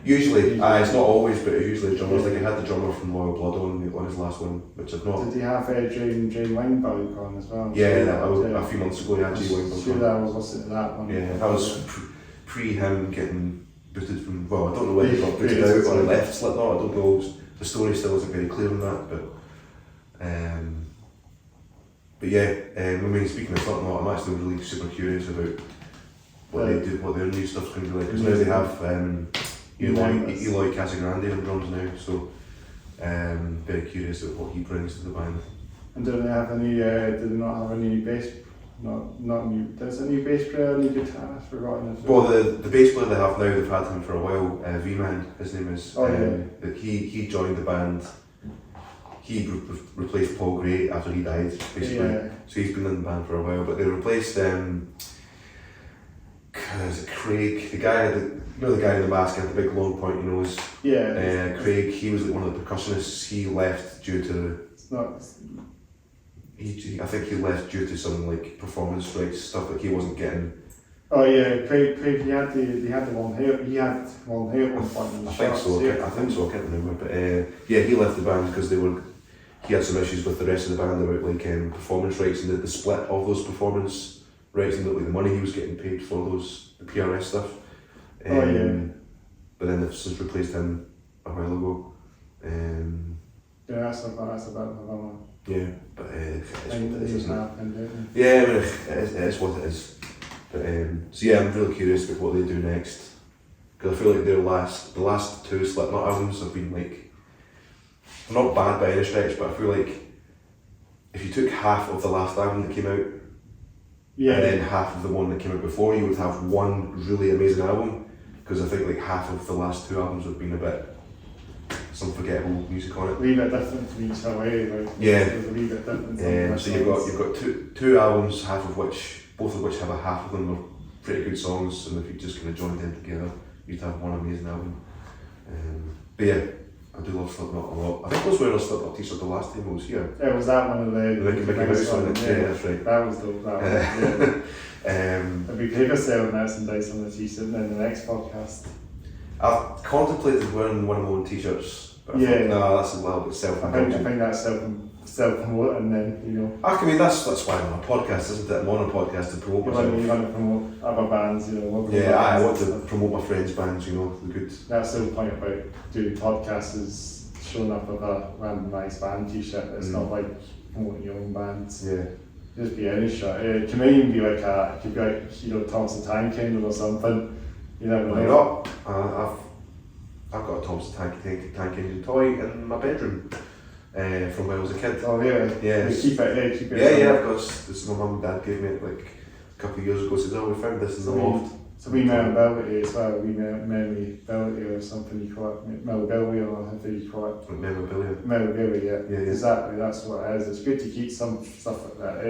Speaker 2: Usually, it's not always, but usually drummers, like he had the drummer from Royal Blood on his last one, which I've not.
Speaker 1: Did he have Jane Weinberg on as well?
Speaker 2: Yeah, a few months ago he had Jane Weinberg on.
Speaker 1: Sure, I was listening to that one.
Speaker 2: Yeah, that was pre him getting booted from, well, I don't know whether he got booted out or he left Slipknot, I don't know, the story still isn't very clear on that, but yeah, I mean, speaking of Slipknot, I'm actually really super curious about what they do, what their new stuff's going to be like, because now they have Eloy Casagrande on drums now, so very curious about what he brings to the band.
Speaker 1: And do they have any, do they not have any bass? Not new. There's a new bass player, new guitarist, forgotten.
Speaker 2: Well, the bass player they have now, they've had him for a while. V-Man, his name is. He joined the band. He replaced Paul Gray after he died, basically. Yeah. So he's been in the band for a while. But they replaced Craig, the guy, the guy in the mask had the big long pointy nose.
Speaker 1: Yeah.
Speaker 2: Craig, he was like one of the percussionists. He left due to. I think he left due to some like performance rights stuff, like he wasn't getting.
Speaker 1: Oh yeah, Craig he had the long hair. He had long hair at one point.
Speaker 2: I think so. I can't remember, but yeah, he left the band because he had some issues with the rest of the band about like performance rights and the split of those performance rights and like the money he was getting paid for the PRS stuff. But then they've since replaced him a while ago.
Speaker 1: Yeah, that's a bit of a bummer.
Speaker 2: Yeah, but it's what it is, isn't it?
Speaker 1: Yeah,
Speaker 2: I mean, it is what it is. But so yeah, I'm really curious about what they do next, because I feel like the last two Slipknot albums have been like not bad by any stretch, but I feel like if you took half of the last album that came out, and then half of the one that came out before, you would have one really amazing album. Because I think like half of the last two albums have been a bit. Some forgettable music on it.
Speaker 1: A wee bit different from each other, like there's a wee bit different.
Speaker 2: So you've got two albums, both of which have a half of them are pretty good songs, and if you just kind of joined them together, you'd have one amazing album. But yeah, I do love Slipknot a lot. I think I was wearing a Slipknot t-shirt the last time I was here.
Speaker 1: Yeah, was that one of the
Speaker 2: Mickey Mouse on it? Yeah, that's right.
Speaker 1: That was dope. There'll be PaperSailor merchandise on the t-shirt in the next podcast.
Speaker 2: I've contemplated wearing one of my own t-shirts, but I thought, no, that's a little bit self-indulgent.
Speaker 1: I think that's self-promoting then, you know.
Speaker 2: I mean, that's why I'm on a podcast, isn't it? I'm on a podcast to promote myself.
Speaker 1: You want to promote other bands, you know.
Speaker 2: I want to promote my friends' bands, you know, the good.
Speaker 1: That's the point about doing podcasts, is showing up with a random nice band t-shirt. It's not like promoting your own bands.
Speaker 2: Yeah.
Speaker 1: Just be any shirt. It can even be like it could be like, you know, Thompson Tank Engine or something. You never know.
Speaker 2: I've got a Thompson Tank Engine toy in my bedroom from when I was a kid.
Speaker 1: Oh really?
Speaker 2: Yeah.
Speaker 1: Keep it.
Speaker 2: Yeah, of course. This is my mum and dad gave me it like a couple of years ago. Says, oh, we found this in the loft.
Speaker 1: So we memorability as well. We memorability or something you call it. Memorability or however you call it.
Speaker 2: Memorabilia.
Speaker 1: Memorabilia. Yeah. Exactly. That's what it is. It's good to keep some stuff like that.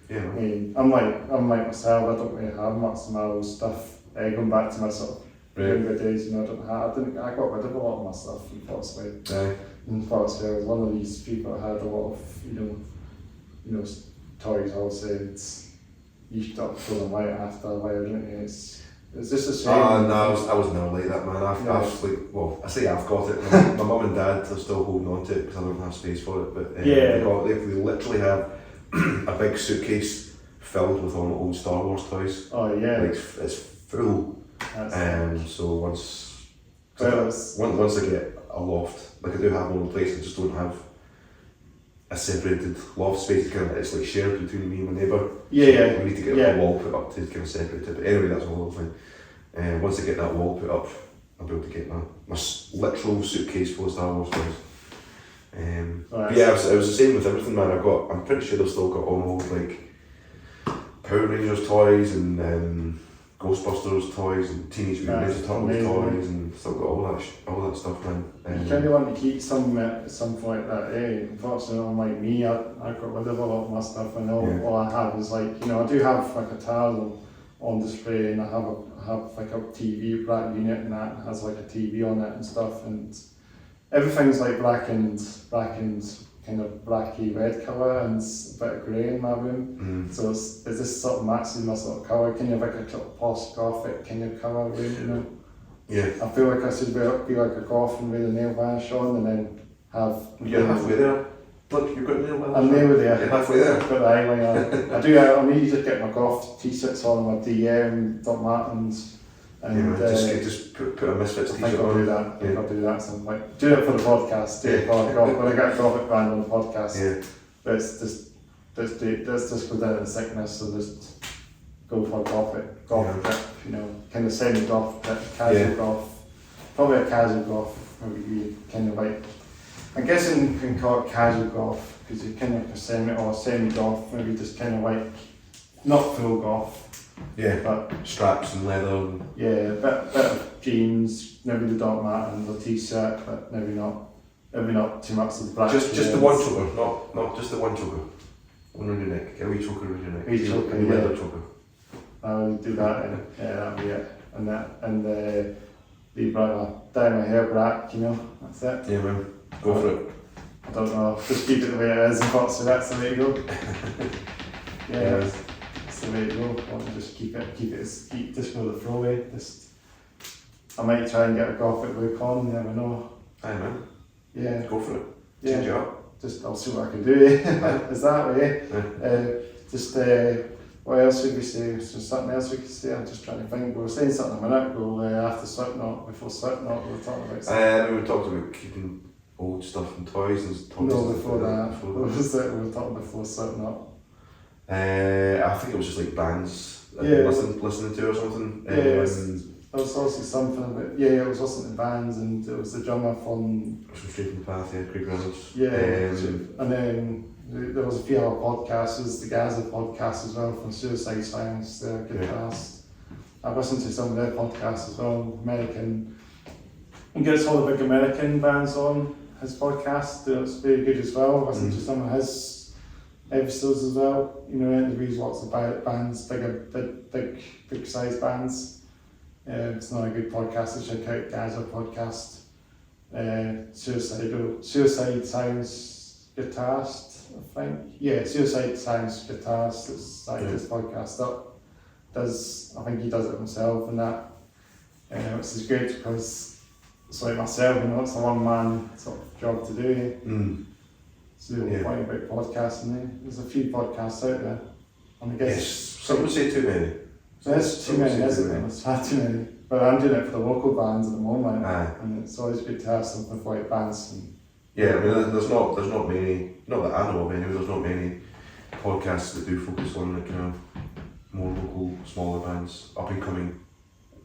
Speaker 2: Yeah.
Speaker 1: I mean, unlike myself, I don't really have much of my old stuff. Going back to my sort of younger days, you know, I got rid of a lot of my stuff, unfortunately. Unfortunately, I was one of these people that had a lot of, you know, toys. I would say you stop throwing them away after a while, don't you? It's just a shame.
Speaker 2: No, I was never like that, man. I say I've got it. My mum and dad are still holding on to it because I don't have space for it. But they literally have a big suitcase filled with all my old Star Wars toys.
Speaker 1: Oh yeah.
Speaker 2: Like it's full. So once I get a loft, like I do have one place, I just don't have a separated loft space. It's like shared between me and my neighbour.
Speaker 1: Yeah,
Speaker 2: We need to get a wall put up to kind of separate it. But anyway, that's a whole thing. Once I get that wall put up, I'll be able to get my literal suitcase full of Star Wars toys. But yeah, it was the same with everything, man. I'm pretty sure they've still got all my old like Power Rangers toys and Ghostbusters toys and Teenage Mutant Ninja Turtles toys, and still got all that stuff, man.
Speaker 1: You kind of want to keep something like that, eh? Unfortunately, unlike me, I got rid of a lot of my stuff, and all I have is like, you know, I do have like a Tidal on display, and I have like a TV black unit, and that has like a TV on it and stuff, and everything's like black and kind of blacky red colour, and a bit of grey in my room. So is this sort of matching my sort of colour? Can you have like a sort of post gothic kind of colour room, you know?
Speaker 2: Yeah.
Speaker 1: I feel like I should be like a coffin with a nail varnish on, and then have.
Speaker 2: You're halfway there. Look, you've got nail varnish.
Speaker 1: I'm nearly there.
Speaker 2: You're halfway there.
Speaker 1: I've got the eyeliner. I need to get my goth t-shirts on, my DM, Doc Martens. And
Speaker 2: just put a Misfits t-shirt on.
Speaker 1: I'll do that. I'll do that. So like, do it for the podcast. Do it for when I get a Gothic band on the podcast.
Speaker 2: Yeah.
Speaker 1: Let's just go down in sickness. So just go for Gothic trip. You know, kind of semi-goth, casual goth. Probably a casual goth. Maybe kind of like. I'm guessing you can call it casual goth because you kind of like a semi-goth. Maybe just kind of like not full goth.
Speaker 2: Yeah,
Speaker 1: but
Speaker 2: straps and leather.
Speaker 1: Yeah, a bit of jeans, maybe the Doc Martens, the t-shirt, but maybe not too much of the black.
Speaker 2: Just the one choker, not just the one choker. One around your neck. Get a wee choker around your neck.
Speaker 1: Wee choker,
Speaker 2: yeah. Leather choker.
Speaker 1: I'll do that, and that'll be it. And dye my hair black, you know, that's it.
Speaker 2: Yeah, man. Go for it.
Speaker 1: I don't know, just keep it the way it is, so that's the way to go. Yeah. That's the way to go. I want to just keep just go the throwaway. I might try and get a Gothic look on, you never know.
Speaker 2: Aye, man.
Speaker 1: Yeah.
Speaker 2: Go for it. Change it up.
Speaker 1: I'll see what I can do. Is that way? What else would we say? Is there something else we could say? I'm just trying to think. We were saying something a minute ago after Slipknot, before Slipknot, we were talking about something.
Speaker 2: We were talking about keeping old stuff and toys and toys.
Speaker 1: No, before that. What was it? We were talking before Slipknot.
Speaker 2: I think it was just like bands listening to or something.
Speaker 1: There was also something about, I was listening to bands, and it was the drummer from
Speaker 2: Straight from the Path, Craig Reynolds.
Speaker 1: And then there was a few other podcasters, the Gaza podcast as well, from Suicide Silence, they're guitarist. I've listened to some of their podcasts as well, American. He gets all the big American bands on his podcast, it's very good as well. I've listened to some of his episodes as well, you know, interviews lots of bands, big size bands. It's not a good podcast, so check out Gaza podcast. Suicide Silence guitarist, I think. Yeah, Suicide Silence guitarist that's started this podcast up. I think he does it himself and that. Which is great because it's like myself, you know, it's a one man sort of job to do. So the whole point about podcasting, there's a few podcasts out there. And I guess
Speaker 2: some would say too many.
Speaker 1: There's too many, isn't there? There's far too many. But I'm doing it for the local bands at the moment, and it's always good to have something for like bands.
Speaker 2: Yeah, I mean, there's not many, not that I know of anyway, there's not many podcasts that do focus on like, kind of more local, smaller bands, up and coming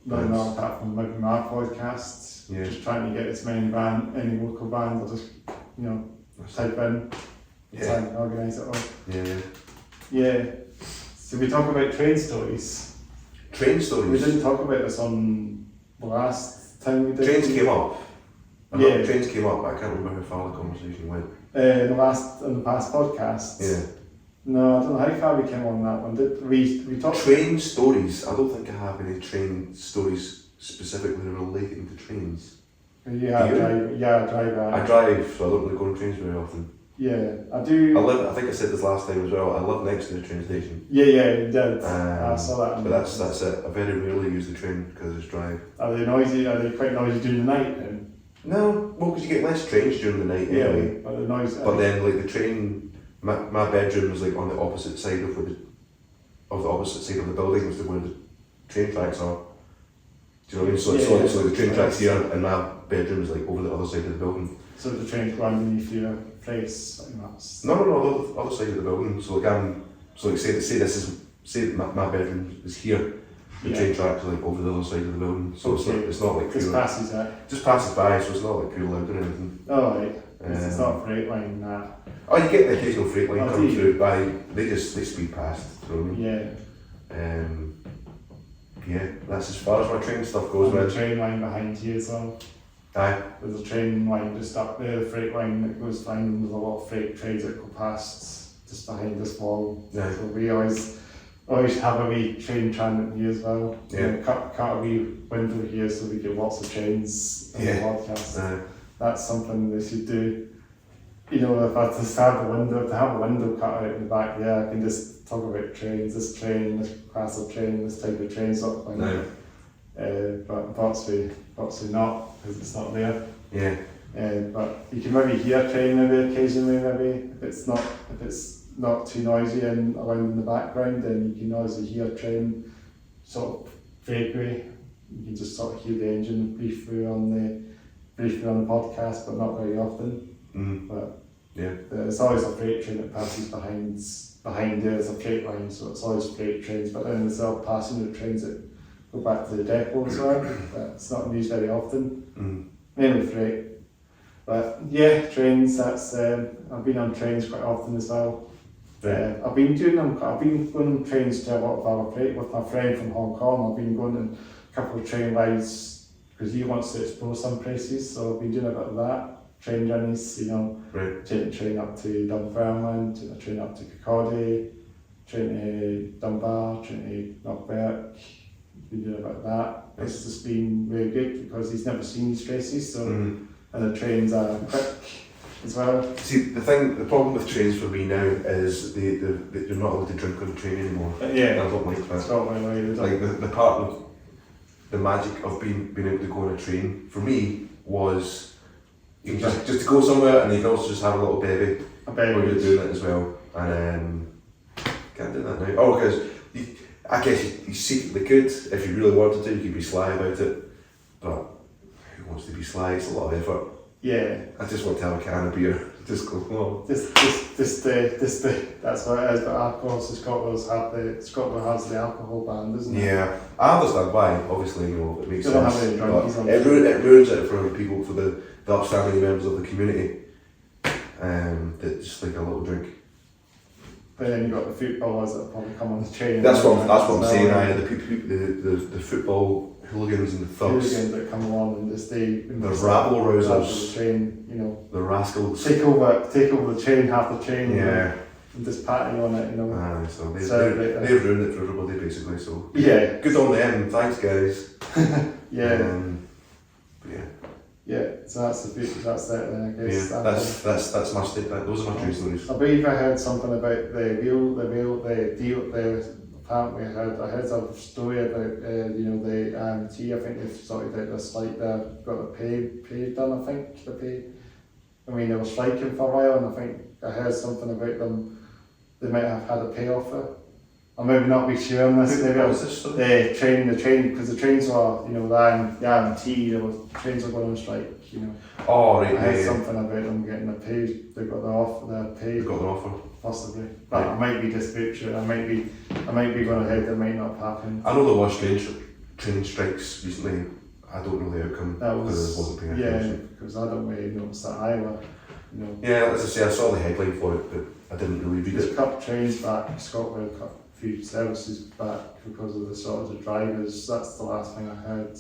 Speaker 2: bands.
Speaker 1: No, apart from maybe my podcasts, just trying to get as many any local bands, I'll just, you know, type in, try and organise it all. Yeah. So we talk about train stories.
Speaker 2: Train stories?
Speaker 1: We didn't talk about this on the last time we did.
Speaker 2: Trains came up. Trains came up, but I can't remember how far the conversation went.
Speaker 1: In the past podcasts.
Speaker 2: Yeah.
Speaker 1: No, I don't know how far we came on that one. Did we talk
Speaker 2: train stories? I don't think I have any train stories specifically relating to trains.
Speaker 1: I drive.
Speaker 2: I drive, so I don't really go on trains very often.
Speaker 1: Yeah, I do.
Speaker 2: I think I said this last time as well. I live next to the train station.
Speaker 1: Yeah, you did. I saw that.
Speaker 2: But that's it. I very rarely use the train because I just drive.
Speaker 1: Are they noisy? Are they quite noisy during the night then?
Speaker 2: No, well, because you get less trains during the night anyway.
Speaker 1: Yeah, but the noise.
Speaker 2: But then, like the train, my bedroom is like on the opposite side of the opposite side of the building as to where the train tracks are. Do you know what I mean? So the train tracks here, and my bedroom is like over the other side of the building.
Speaker 1: So the trains go underneath your face, and that's...
Speaker 2: No, the other side of the building. So like say my bedroom is here. The train tracks are like over the other side of the building, so it's not like
Speaker 1: just passes that.
Speaker 2: Just passes by, so it's not like pure loud or anything.
Speaker 1: Oh right, it's not freight line that.
Speaker 2: Oh, you get the occasional freight line coming through by. They speed past. You know what I mean? Yeah, that's as far as my train stuff goes.
Speaker 1: There's a train line behind you as well.
Speaker 2: Aye.
Speaker 1: There's a train line just up there, the freight line that goes behind. There's a lot of freight trains that go past just behind this wall.
Speaker 2: Yeah.
Speaker 1: So we always have a wee train transit here as well.
Speaker 2: Yeah.
Speaker 1: Cut a wee window here so we get lots of trains on the podcast. That's something they should do. You know, if I just have a window cut out in the back there, I can just talk about trains, this class of train, this type of train sort of thing.
Speaker 2: No.
Speaker 1: But possibly not, because it's not there.
Speaker 2: Yeah.
Speaker 1: But you can maybe hear a train maybe occasionally, maybe if it's not too noisy and around in the background, then you can always hear a train sort of vaguely. You can just sort of hear the engine briefly on the podcast, but not very often. But
Speaker 2: yeah,
Speaker 1: there's always a freight train that passes behind there's a freight line, so it's always freight trains. But then there's all passenger trains that go back to the depot as well. But it's not used very often. Mainly freight. But yeah, trains. That's I've been on trains quite often as well. I've been going on trains to a lot of our freight with my friend from Hong Kong. I've been going on a couple of train rides because he wants to explore some places. So I've been doing a bit of that. Train journeys, you know, taking a train up to Dunfermline, taking a train up to Kirkcaldy, train to Dunbar, train to Knockberg. Been doing a bit of that. It's just been really good because he's never seen these places, so and the trains are quick as well.
Speaker 2: See, the problem with trains for me now is you're not allowed to drink on the train anymore.
Speaker 1: Yeah,
Speaker 2: I don't like that.
Speaker 1: It's not my way.
Speaker 2: Like the part of the magic of being able to go on a train for me was. You can just go somewhere and you can also just have a little baby while you're doing it as well. And can't do that now. Oh, because I guess you secretly could, if you really wanted to, you could be sly about it. But who wants to be sly? It's a lot of effort.
Speaker 1: Yeah.
Speaker 2: I just want to have a can of beer. Just go, oh.
Speaker 1: That's what it is, but alcohol, so Scotland has the alcohol ban, doesn't it?
Speaker 2: Yeah, I understand why, obviously, you know, it makes
Speaker 1: They don't
Speaker 2: sense.
Speaker 1: have any drunkies on
Speaker 2: It ruins it for people, for the upstanding members of the community, that just like a little drink.
Speaker 1: But then you've got the footballers that probably come on the train.
Speaker 2: That's what I'm saying, the football hooligans and the thugs.
Speaker 1: Hooligans that come along and just the
Speaker 2: rabble rousers.
Speaker 1: The train, you know.
Speaker 2: The rascals.
Speaker 1: Take over the train, half the train.
Speaker 2: Yeah.
Speaker 1: And just patting on it, you know.
Speaker 2: So they've ruined it for everybody basically, so.
Speaker 1: Yeah.
Speaker 2: Good on them, thanks guys.
Speaker 1: Yeah.
Speaker 2: But yeah.
Speaker 1: Yeah, so that's it then, I guess.
Speaker 2: Yeah, that's my statement. Those are my true stories.
Speaker 1: I believe I heard something about the deal. Apparently, I heard a story about the IMT. I think they've sorted out this like they've got the pay done. I think the pay. I mean, they were striking for a while, and I think I heard something about them. They might have had a pay offer. I maybe not be sure on this. Maybe it was the train, because the trains were, the IMT, trains were going on strike, you know.
Speaker 2: Oh, right,
Speaker 1: I heard something about them getting a pay, they got their pay.
Speaker 2: They got their offer.
Speaker 1: Possibly. But I might be just butchered, I might be going ahead, that might not happen.
Speaker 2: I know there was train strikes recently. I don't know the outcome because I wasn't paying attention.
Speaker 1: Yeah, because I don't really notice that either. You know.
Speaker 2: Yeah, as I say, I saw the headline for it, but I didn't really read it.
Speaker 1: There's cut trains back, Scotland cut a few services back because of the shortage of drivers. That's the last thing I heard.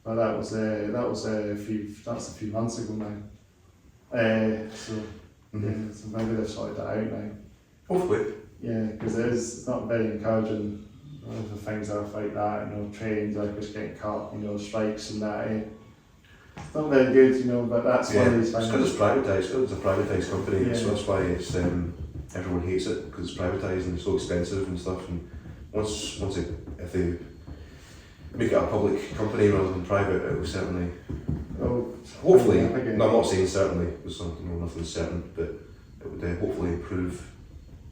Speaker 1: But that's a few months ago now. So maybe they've sorted that out now. Hopefully. Yeah, because it's not very encouraging. The things that are like that, trains like just getting cut, strikes and that. It's not very good, but that's one of these things.
Speaker 2: It's because it's privatised. It's a privatised company, so that's why it's everyone hates it, because it's privatised and it's so expensive and stuff. And if they make it a public company rather than private, it will certainly. Hopefully, no, I'm not saying certainly, because nothing's certain, but it would hopefully improve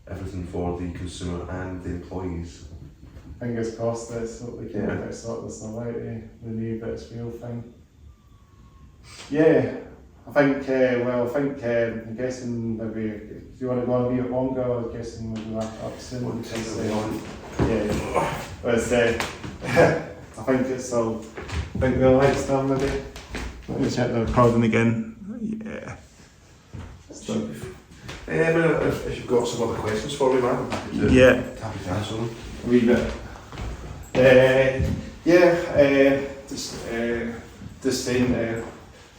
Speaker 2: everything for the consumer and the employees.
Speaker 1: Fingers crossed that they can sort this out, the new bits wheel thing. Yeah, I'm guessing maybe, do you want to go on a wee bit longer, or I'm guessing we'll wrap up soon?
Speaker 2: What time are we on?
Speaker 1: Yeah, but it's, I think it's all, I think the lights done maybe. Let me check the recording again. Yeah. So,
Speaker 2: If you've got some other questions for me, man, I'm happy to answer them.
Speaker 1: a wee bit. Just saying,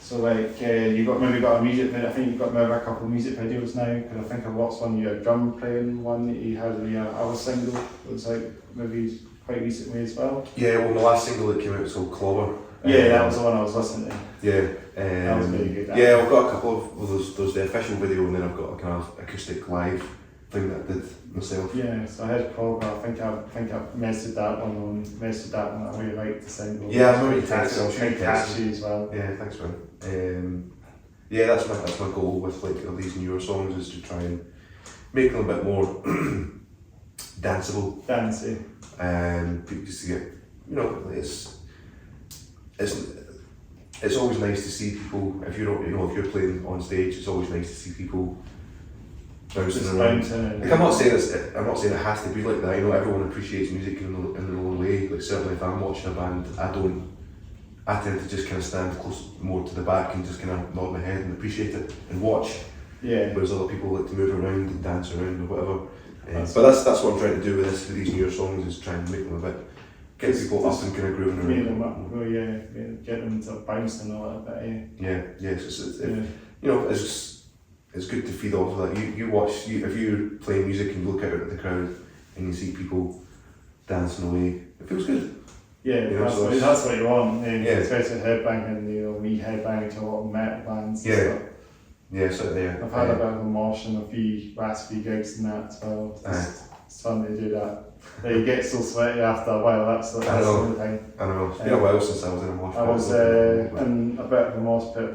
Speaker 1: so like you got a music video, I think you've got maybe a couple of music videos now, because I think I watched one of your drum playing one that you had with your other single, it was like maybe quite recently as well.
Speaker 2: Yeah, well, my last single that came out was called Clover.
Speaker 1: Yeah, that was the one I was listening to.
Speaker 2: Yeah,
Speaker 1: That was very good.
Speaker 2: Yeah, I've got a couple of, well, there's the official video, and then I've got a kind of acoustic live thing that I did myself.
Speaker 1: Yeah, so I had Clover, I think I messaged that one I really liked the single.
Speaker 2: Yeah, I remember you
Speaker 1: It's
Speaker 2: texted, I'm sure you
Speaker 1: quite catchy as well.
Speaker 2: Yeah, thanks man. Yeah, that's my goal with like all these newer songs, is to try and make them a bit more danceable.
Speaker 1: Dancey.
Speaker 2: And just to get, it's always nice to see people, if you're playing on stage, it's always nice to see people bouncing around. Like, I'm not saying it has to be like that. Everyone appreciates music in their own way. Like, certainly if I'm watching a band, I tend to just kind of stand close more to the back and just kind of nod my head and appreciate it and watch.
Speaker 1: Yeah.
Speaker 2: Whereas other people like to move around and dance around or whatever. But that's what I'm trying to do with these newer songs, is try and make them a bit, get people up and kind of grooving around.
Speaker 1: Make them up, get them to bouncing a little bit.
Speaker 2: It's good to feed off of that. You watch, if you're playing music and you look out at the crowd and you see people dancing away, it feels good.
Speaker 1: Yeah, that's what you want, especially headbanging, me headbanging to a lot of metal bands and stuff.
Speaker 2: Yeah, so there.
Speaker 1: I've had a bit of a mosh and a few last few gigs and that as well. It's fun to do that. You get so sweaty after a while, that's the only thing.
Speaker 2: I know, it's been a while since I was in a mosh pit.
Speaker 1: I was in a bit of a mosh pit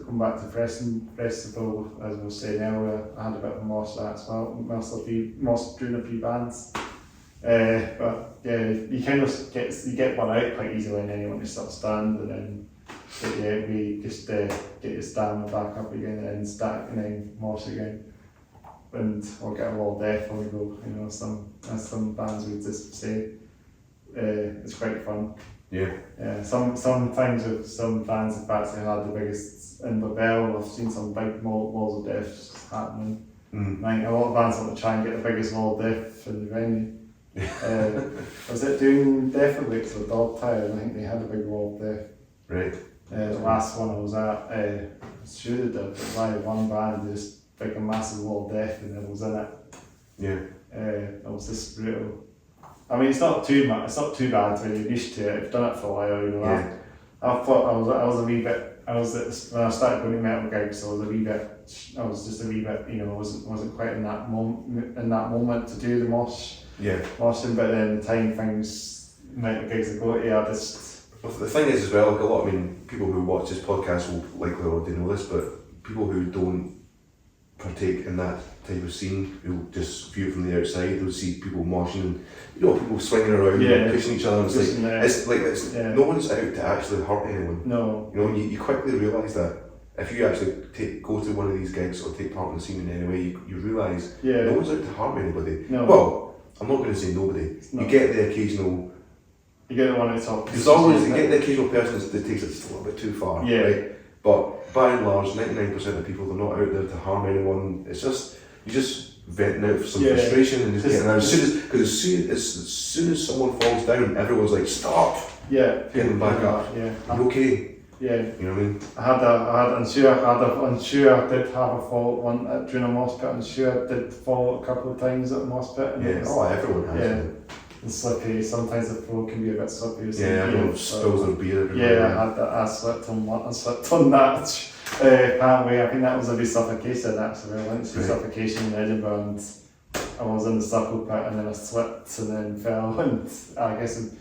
Speaker 1: come back to Festival, as I was saying earlier, I had a bit of a mosh that as well, mosh during a few bands. But yeah, you kind of get one out quite easily, and then you want to start stand, and then we just get your stamina back up again, and then stack, and then mosh again. And we'll get a wall death when we go, some bands would just say it's quite fun.
Speaker 2: Yeah.
Speaker 1: Sometimes with some bands have actually had the biggest in the bell. I've seen some big walls of death happening. Like, a lot of bands want to try and get the biggest wall of death in the venue. Was it doing Death Awakes or Dog Tire? I think they had a big wall of death. Right. The last one I was at, I was sure they did, but like one band just like a massive wall of death and it was in it. Yeah. It was just brutal. I mean, it's not too bad when you're used to it. I've done it for a while, Yeah. I thought I was a wee bit. When I started going to metal gigs, I was just a wee bit. Wasn't quite in that moment to do the mosh. Yeah. Moshing, but then the time metal gigs I go to, I just.
Speaker 2: Well, the thing is as well, like people who watch this podcast will likely already know this, but people who don't partake in that type of scene, who just view it from the outside, they'll see people moshing and people swinging around and pushing each other. And no one's out to actually hurt anyone. No. You quickly realise that if you actually go to one of these gigs or take part in the scene in any way, you realise no one's out to harm anybody. No. Well, I'm not going to say nobody. You get the occasional.
Speaker 1: You get the one that's up.
Speaker 2: There's always you get the occasional person that takes it just a little bit too far. Yeah. Right? But by and large, 99% of people, they're not out there to harm anyone. It's just you're just venting out some frustration and just getting out. As soon as someone falls down, everyone's like, stop. Yeah. Getting them back up. Yeah. You're okay. Yeah. You know what I mean?
Speaker 1: I'm sure I did have a fall during a mosh pit. I'm sure I did fall a couple of times at a mosh pit.
Speaker 2: And everyone has. Yeah.
Speaker 1: And slippery. Sometimes the floor can be a bit slippery.
Speaker 2: Everyone spills their beer everywhere.
Speaker 1: Yeah, I had that. I slipped on that. Apparently, I think that was a wee suffocation actually. I went to suffocation in Edinburgh and I was in the circle pit and then I slipped and then fell and I guess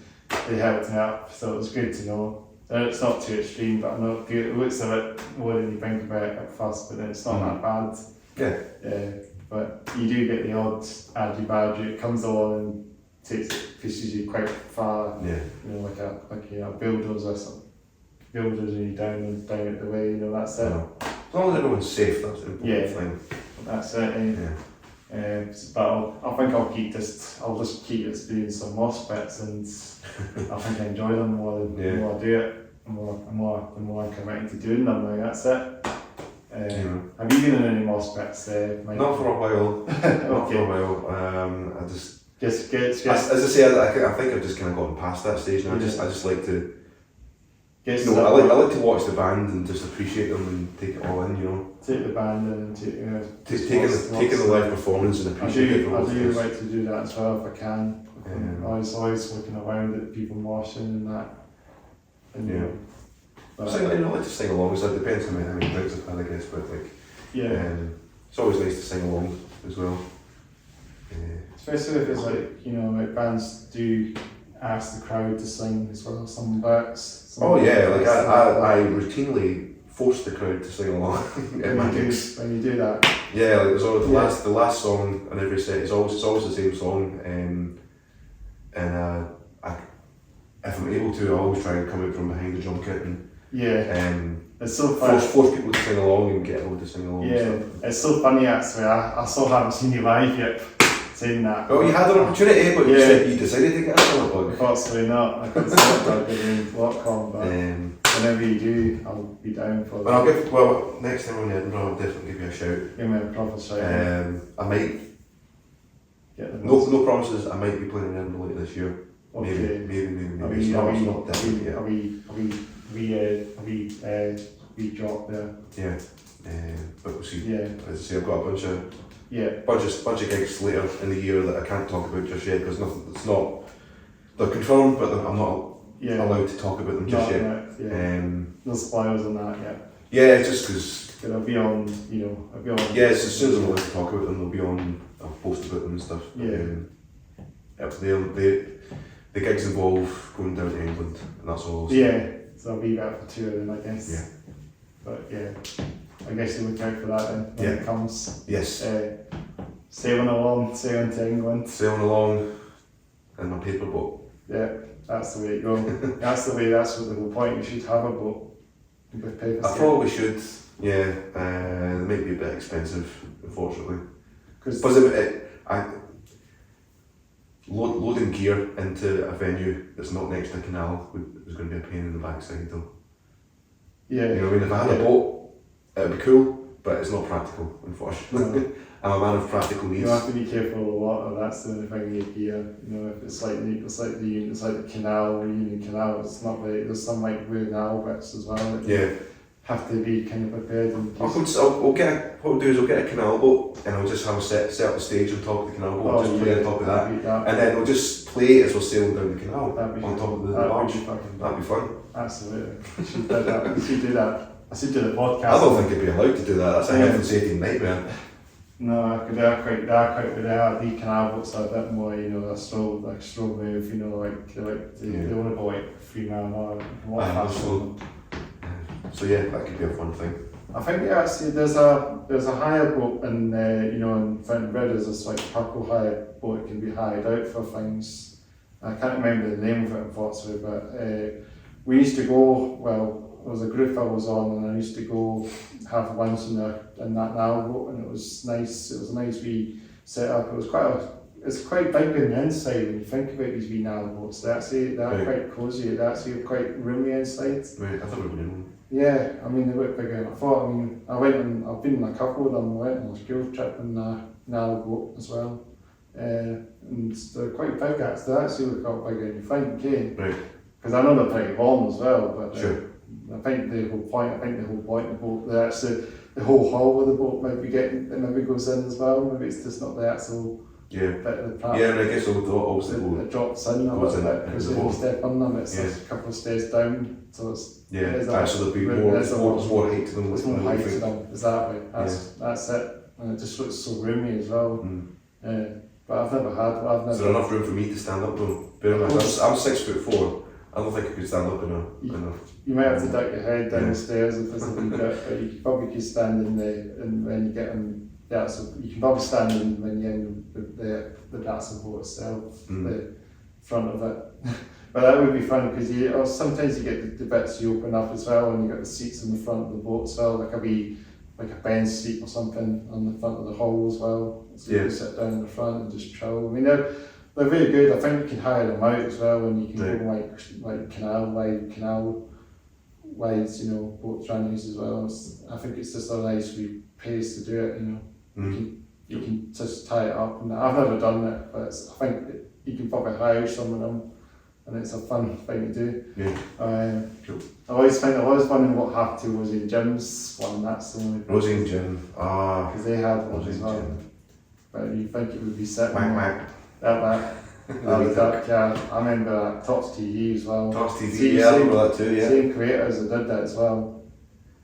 Speaker 1: they helped me up. So it was good to know. It's not too extreme, but I know it looks a bit more than you think about it at first, but then it's not that bad. Yeah. But you do get the odd addy-baddy. It comes along and pushes you quite far. Yeah. Like a bulldozer or something. builders and you down out the way, you know, that's it.
Speaker 2: As long as everyone's safe, that's the important thing.
Speaker 1: That's it. But I think I'll just keep doing some Mosh-Pits, and I think I enjoy them more the more I do it, the more I'm committed to doing them. Like, that's it. Have you been in any Mosh-Pits?
Speaker 2: Not for a while. Not for a while. I just as I say, I think I've just kind of gotten past that stage now. I just like to. I like to watch the band and just appreciate them and take it all in, you know.
Speaker 1: Take the band and
Speaker 2: taking the live performance and appreciate it.
Speaker 1: I do like to do that as well if I can. I'm always looking around at people moshing and that. And,
Speaker 2: I like to sing along, so it depends how many drinks I've had, I guess, but like, it's always nice to sing along as well.
Speaker 1: Especially if it's like, you know, like bands do ask the crowd to sing as well, some bits.
Speaker 2: Like I routinely force the crowd to sing along at my gigs.
Speaker 1: When you do that.
Speaker 2: Yeah, like there's always the last song on every set is always the same song, and if I'm able to, I always try and come out from behind the drum kit and
Speaker 1: it's so funny.
Speaker 2: Force people to sing along and get everyone to sing along.
Speaker 1: It's so funny actually. I still haven't seen you live yet. Saying that.
Speaker 2: Well, you had an opportunity, but you decided to get a bug.
Speaker 1: Possibly not. I couldn't stop that in lockdown, but whenever you do, I'll be down for that.
Speaker 2: Next time I'm in Edinburgh, I'll definitely give you a shout.
Speaker 1: Give me a proper shout.
Speaker 2: I might. No promises. I might be playing in Edinburgh later this year.
Speaker 1: Okay.
Speaker 2: Maybe.
Speaker 1: We drop there.
Speaker 2: Yeah. But we'll see.
Speaker 1: Yeah.
Speaker 2: As I say, I've got a bunch of gigs later in the year that I can't talk about just yet because they're confirmed, but I'm not allowed to talk about them just yet.
Speaker 1: Right, no spoilers on that yet.
Speaker 2: Yeah, just because.
Speaker 1: I'll be on.
Speaker 2: Yes, as soon as I'm allowed to talk about them, they'll be on. I'll post about them and stuff. The gigs involve going down to England, and that's all.
Speaker 1: So I'll be back for 2 of them, I guess.
Speaker 2: Yeah.
Speaker 1: But I guess you look out for that then when it comes.
Speaker 2: Yes.
Speaker 1: Sailing to England.
Speaker 2: Sailing along in my paper boat.
Speaker 1: Yeah, that's the way it goes. That's what the whole point. You should have a boat with PaperSailor.
Speaker 2: I probably should. Yeah, they might be a bit expensive, unfortunately. Because loading gear into a venue that's not next to a canal is going to be a pain in the backside, though.
Speaker 1: Yeah.
Speaker 2: You know what I mean? If I had a boat, it would be cool, but it's not practical, unfortunately.
Speaker 1: No.
Speaker 2: I'm a man of practical needs.
Speaker 1: You have to be careful of the water. That's the only thing with gear. You know, if it's like the canal, the Union Canal. It's not very. There's some like really narrow bits as well. Have to be kind of prepared.
Speaker 2: What we'll do is we'll get a canal boat and I'll just have a set up the stage on top of the canal boat. Just play on top of that, and then we'll just play as we're sailing down the canal on top of the barge. That'd be fun.
Speaker 1: Absolutely. You should do that. You should do that. I should do the podcast.
Speaker 2: I don't think I'd be allowed to do that. That's a health and safety nightmare.
Speaker 1: No, they are quite. The canal boats are a bit more, you know, a slow move. You know, they only go like 3 miles an hour.
Speaker 2: So that could be a fun thing.
Speaker 1: I think actually there's a hire boat in in Fountain Bridge. There's this like purple hire boat that can be hired out for things. I can't remember the name of it unfortunately, but we used to go. Well, there was a group I was on, and I used to go have lunch in that now boat, and it was nice. It was a nice wee setup. It's quite big on the inside when you think about these wee narrow boats. They're quite cosy. They're actually quite roomy inside.
Speaker 2: Right, I thought we were doing one.
Speaker 1: Yeah, I mean they look bigger than I thought. I mean, I've been in a couple of them. I went on a school trip in a narrow boat as well, and they're quite big. They actually look a lot bigger than you think,
Speaker 2: Right.
Speaker 1: Because I know they're pretty long as well. But
Speaker 2: sure.
Speaker 1: I think the whole point of the boat, the whole hull of the boat maybe goes in as well. Maybe it's just not the actual. Bit of the part.
Speaker 2: Yeah, and I guess it
Speaker 1: drops in a little bit because when you step on them, it's a couple of stairs down, so it's
Speaker 2: so there'll be more height to them.
Speaker 1: There's more height to them, exactly. That's it, and it just looks so roomy as well. But I've never had.
Speaker 2: Is there enough room for me to stand up though? Bear in mind, I'm 6'4". I don't think I could stand up enough.
Speaker 1: You might have to duck your head down the stairs if there's a wee bit, but you probably could stand when you get in. Yeah, so you can probably stand in when you're in the boat itself, the front of it. But that would be fun because or sometimes you get the bits you open up as well, and you got the seats in the front of the boat as well, like a bench seat or something on the front of the hull as well. So you can sit down in the front and just chill. I mean, they're very good. I think you can hire them out as well, and you can go like canal wides, you know, boat journeys as well. I think it's just a nice wee place to do it, you know. You can just tie it up, and I've never done it, but I think you can probably hire some of them, and it's a fun thing to do.
Speaker 2: Yeah. Cool.
Speaker 1: I always wondering what happened to Rosie and Jim's one. That's the only
Speaker 2: Rosie and Jim.
Speaker 1: Because they had one as well. But you think it would be sitting that. Yeah, I remember that Tops TV as well.
Speaker 2: Tops TV, yeah, I remember that too. Yeah.
Speaker 1: Same creators that did that as well.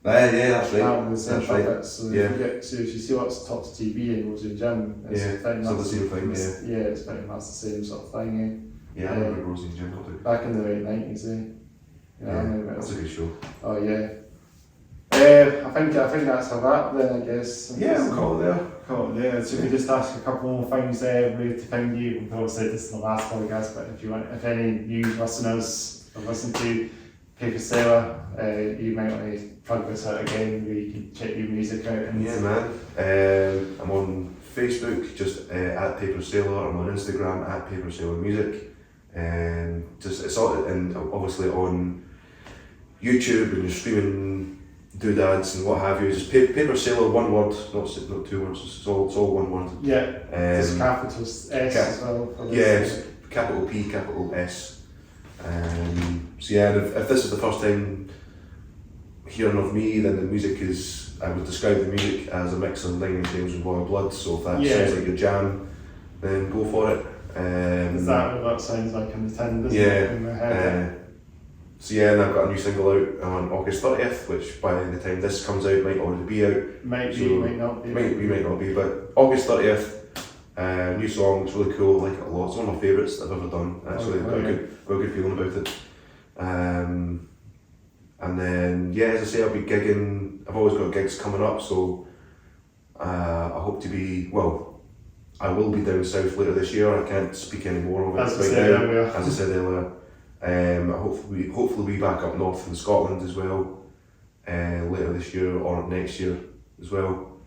Speaker 2: Yeah, that's right.
Speaker 1: That was the same puppets.
Speaker 2: Right.
Speaker 1: So if you see what's Tops TV and Rosie and Jim, it's
Speaker 2: the same thing. Yeah,
Speaker 1: it's pretty much the same sort of thing.
Speaker 2: Yeah, I remember Rosie and Jim.
Speaker 1: Back in the late 90s,
Speaker 2: Yeah, that's a good show.
Speaker 1: Oh yeah. I think that's a wrap then, I guess.
Speaker 2: Yeah, we'll call it there.
Speaker 1: So we just ask a couple more things where to find you. We've always said this in the last podcast, but if any new listeners have listened to PaperSailor, you might want to plug this out again where you can check your music out.
Speaker 2: Yeah, man. I'm on Facebook, just at PaperSailor. I'm on Instagram at PaperSailor Music. And it's all, and obviously on YouTube and streaming doodads and what have you. Just PaperSailor, one word, not two words. It's all one word.
Speaker 1: Yeah. Just capital S as well.
Speaker 2: Yes, capital P, capital S. So yeah, and if this is the first time hearing of me, then the music is, I would describe the music as a mix of Nine Inch Nails and Royal Blood. So if that sounds like your jam, then go for it.
Speaker 1: Is that what that sounds like in the tin, doesn't
Speaker 2: it,
Speaker 1: in my head?
Speaker 2: So yeah, and I've got a new single out on August 30th, which by the time this comes out might already be out.
Speaker 1: Might be, might not be.
Speaker 2: Might not be, but August 30th, new song, it's really cool, I like it a lot. It's one of my favourites that I've ever done, actually. Got a good feeling about it. And then, yeah, as I say, I'll be gigging, I've always got gigs coming up, so I hope to be, I will be down south later this year. I can't speak any more of it
Speaker 1: As I said
Speaker 2: earlier. Hopefully be back up north in Scotland as well later this year or next year as well.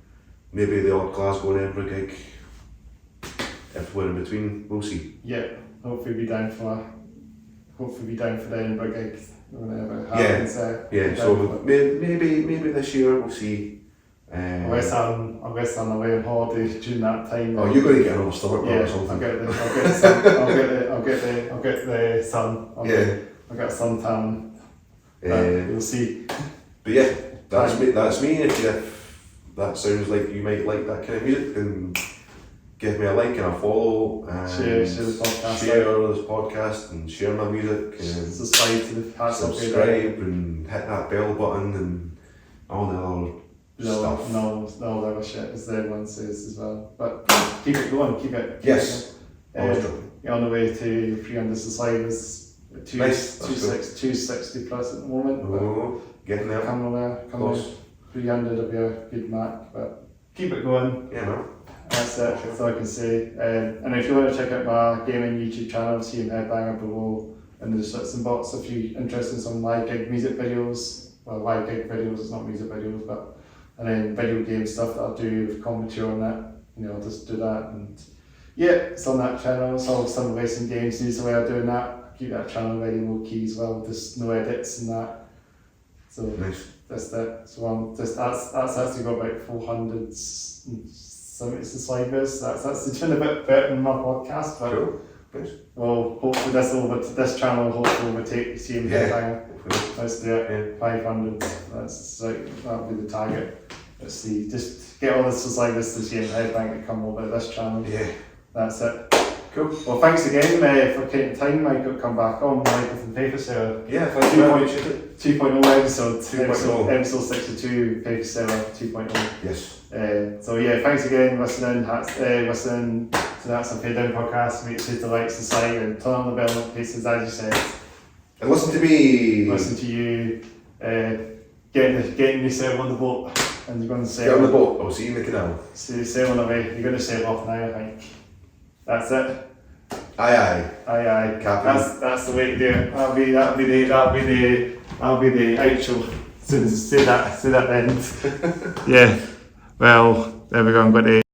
Speaker 2: Maybe the odd Glasgow and Edinburgh gig if we're in between. We'll see.
Speaker 1: Yeah, hopefully be down for the Edinburgh gig whenever it happens.
Speaker 2: Yeah. So maybe this year we'll see.
Speaker 1: Unless I'm away on holiday during that time.
Speaker 2: Oh, you're going to get another stomach bug or something.
Speaker 1: I'll get the sun. I'll get a suntan. We'll see.
Speaker 2: But yeah, that's me. If that sounds like you might like that kind of music, then give me a like and a follow. And
Speaker 1: share the podcast.
Speaker 2: Share this podcast and share my music. And subscribe and hit that bell button and all the other stuff.
Speaker 1: No other shit, as everyone says as well. But keep it going, keep it.
Speaker 2: Yes. Always dropping.
Speaker 1: You're on the way to 300 subscribers, 260 plus at the moment.
Speaker 2: Oh, getting there.
Speaker 1: Coming there. 300 will be a good mark, but keep it going.
Speaker 2: Yeah, man.
Speaker 1: That's it, that's all I can say. And if you want to check out my gaming YouTube channel, see him Headbanger below in the description box if you're interested in some live gig music videos. Well, live gig videos, it's not music videos, but and then video game stuff that I'll do with commentary on that, I'll just do that. And yeah, it's on that channel. It's all some racing games news the way I'm doing that. Keep that channel very low key as well, just no edits and that. So
Speaker 2: nice.
Speaker 1: That's it. So that's actually got about 470 subscribers. That's doing a bit better than my podcast, but
Speaker 2: cool. Nice.
Speaker 1: Well, hopefully this channel hopefully will take the same Headbanger. Let's do it. 500. That'll be the target. Let's see. Just get all the subscribers to see Headbanger to come over to this channel.
Speaker 2: Yeah.
Speaker 1: That's it. Cool. Well, thanks again for taking time, Michael, to come back on Michael from PaperSailor.
Speaker 2: Yeah, thank you very much.
Speaker 1: 2.0 episode.
Speaker 2: 2.0.
Speaker 1: Episode 62, PaperSailor 2.0.
Speaker 2: Yes.
Speaker 1: So yeah, thanks again listening to That's a Pay Down podcast. Make sure to like, subscribe and turn on the bell notifications as you said.
Speaker 2: And listen to me.
Speaker 1: Listen to you getting yourself on the boat and you're going to sail.
Speaker 2: Get on the boat, I'll see you in the canal.
Speaker 1: So sailing away. You're going to sail off now, I think. That's it.
Speaker 2: Aye.
Speaker 1: Captain. That's the way to do it. That'll be the outro. So say that then. Yeah. Well, there we go. I'm going to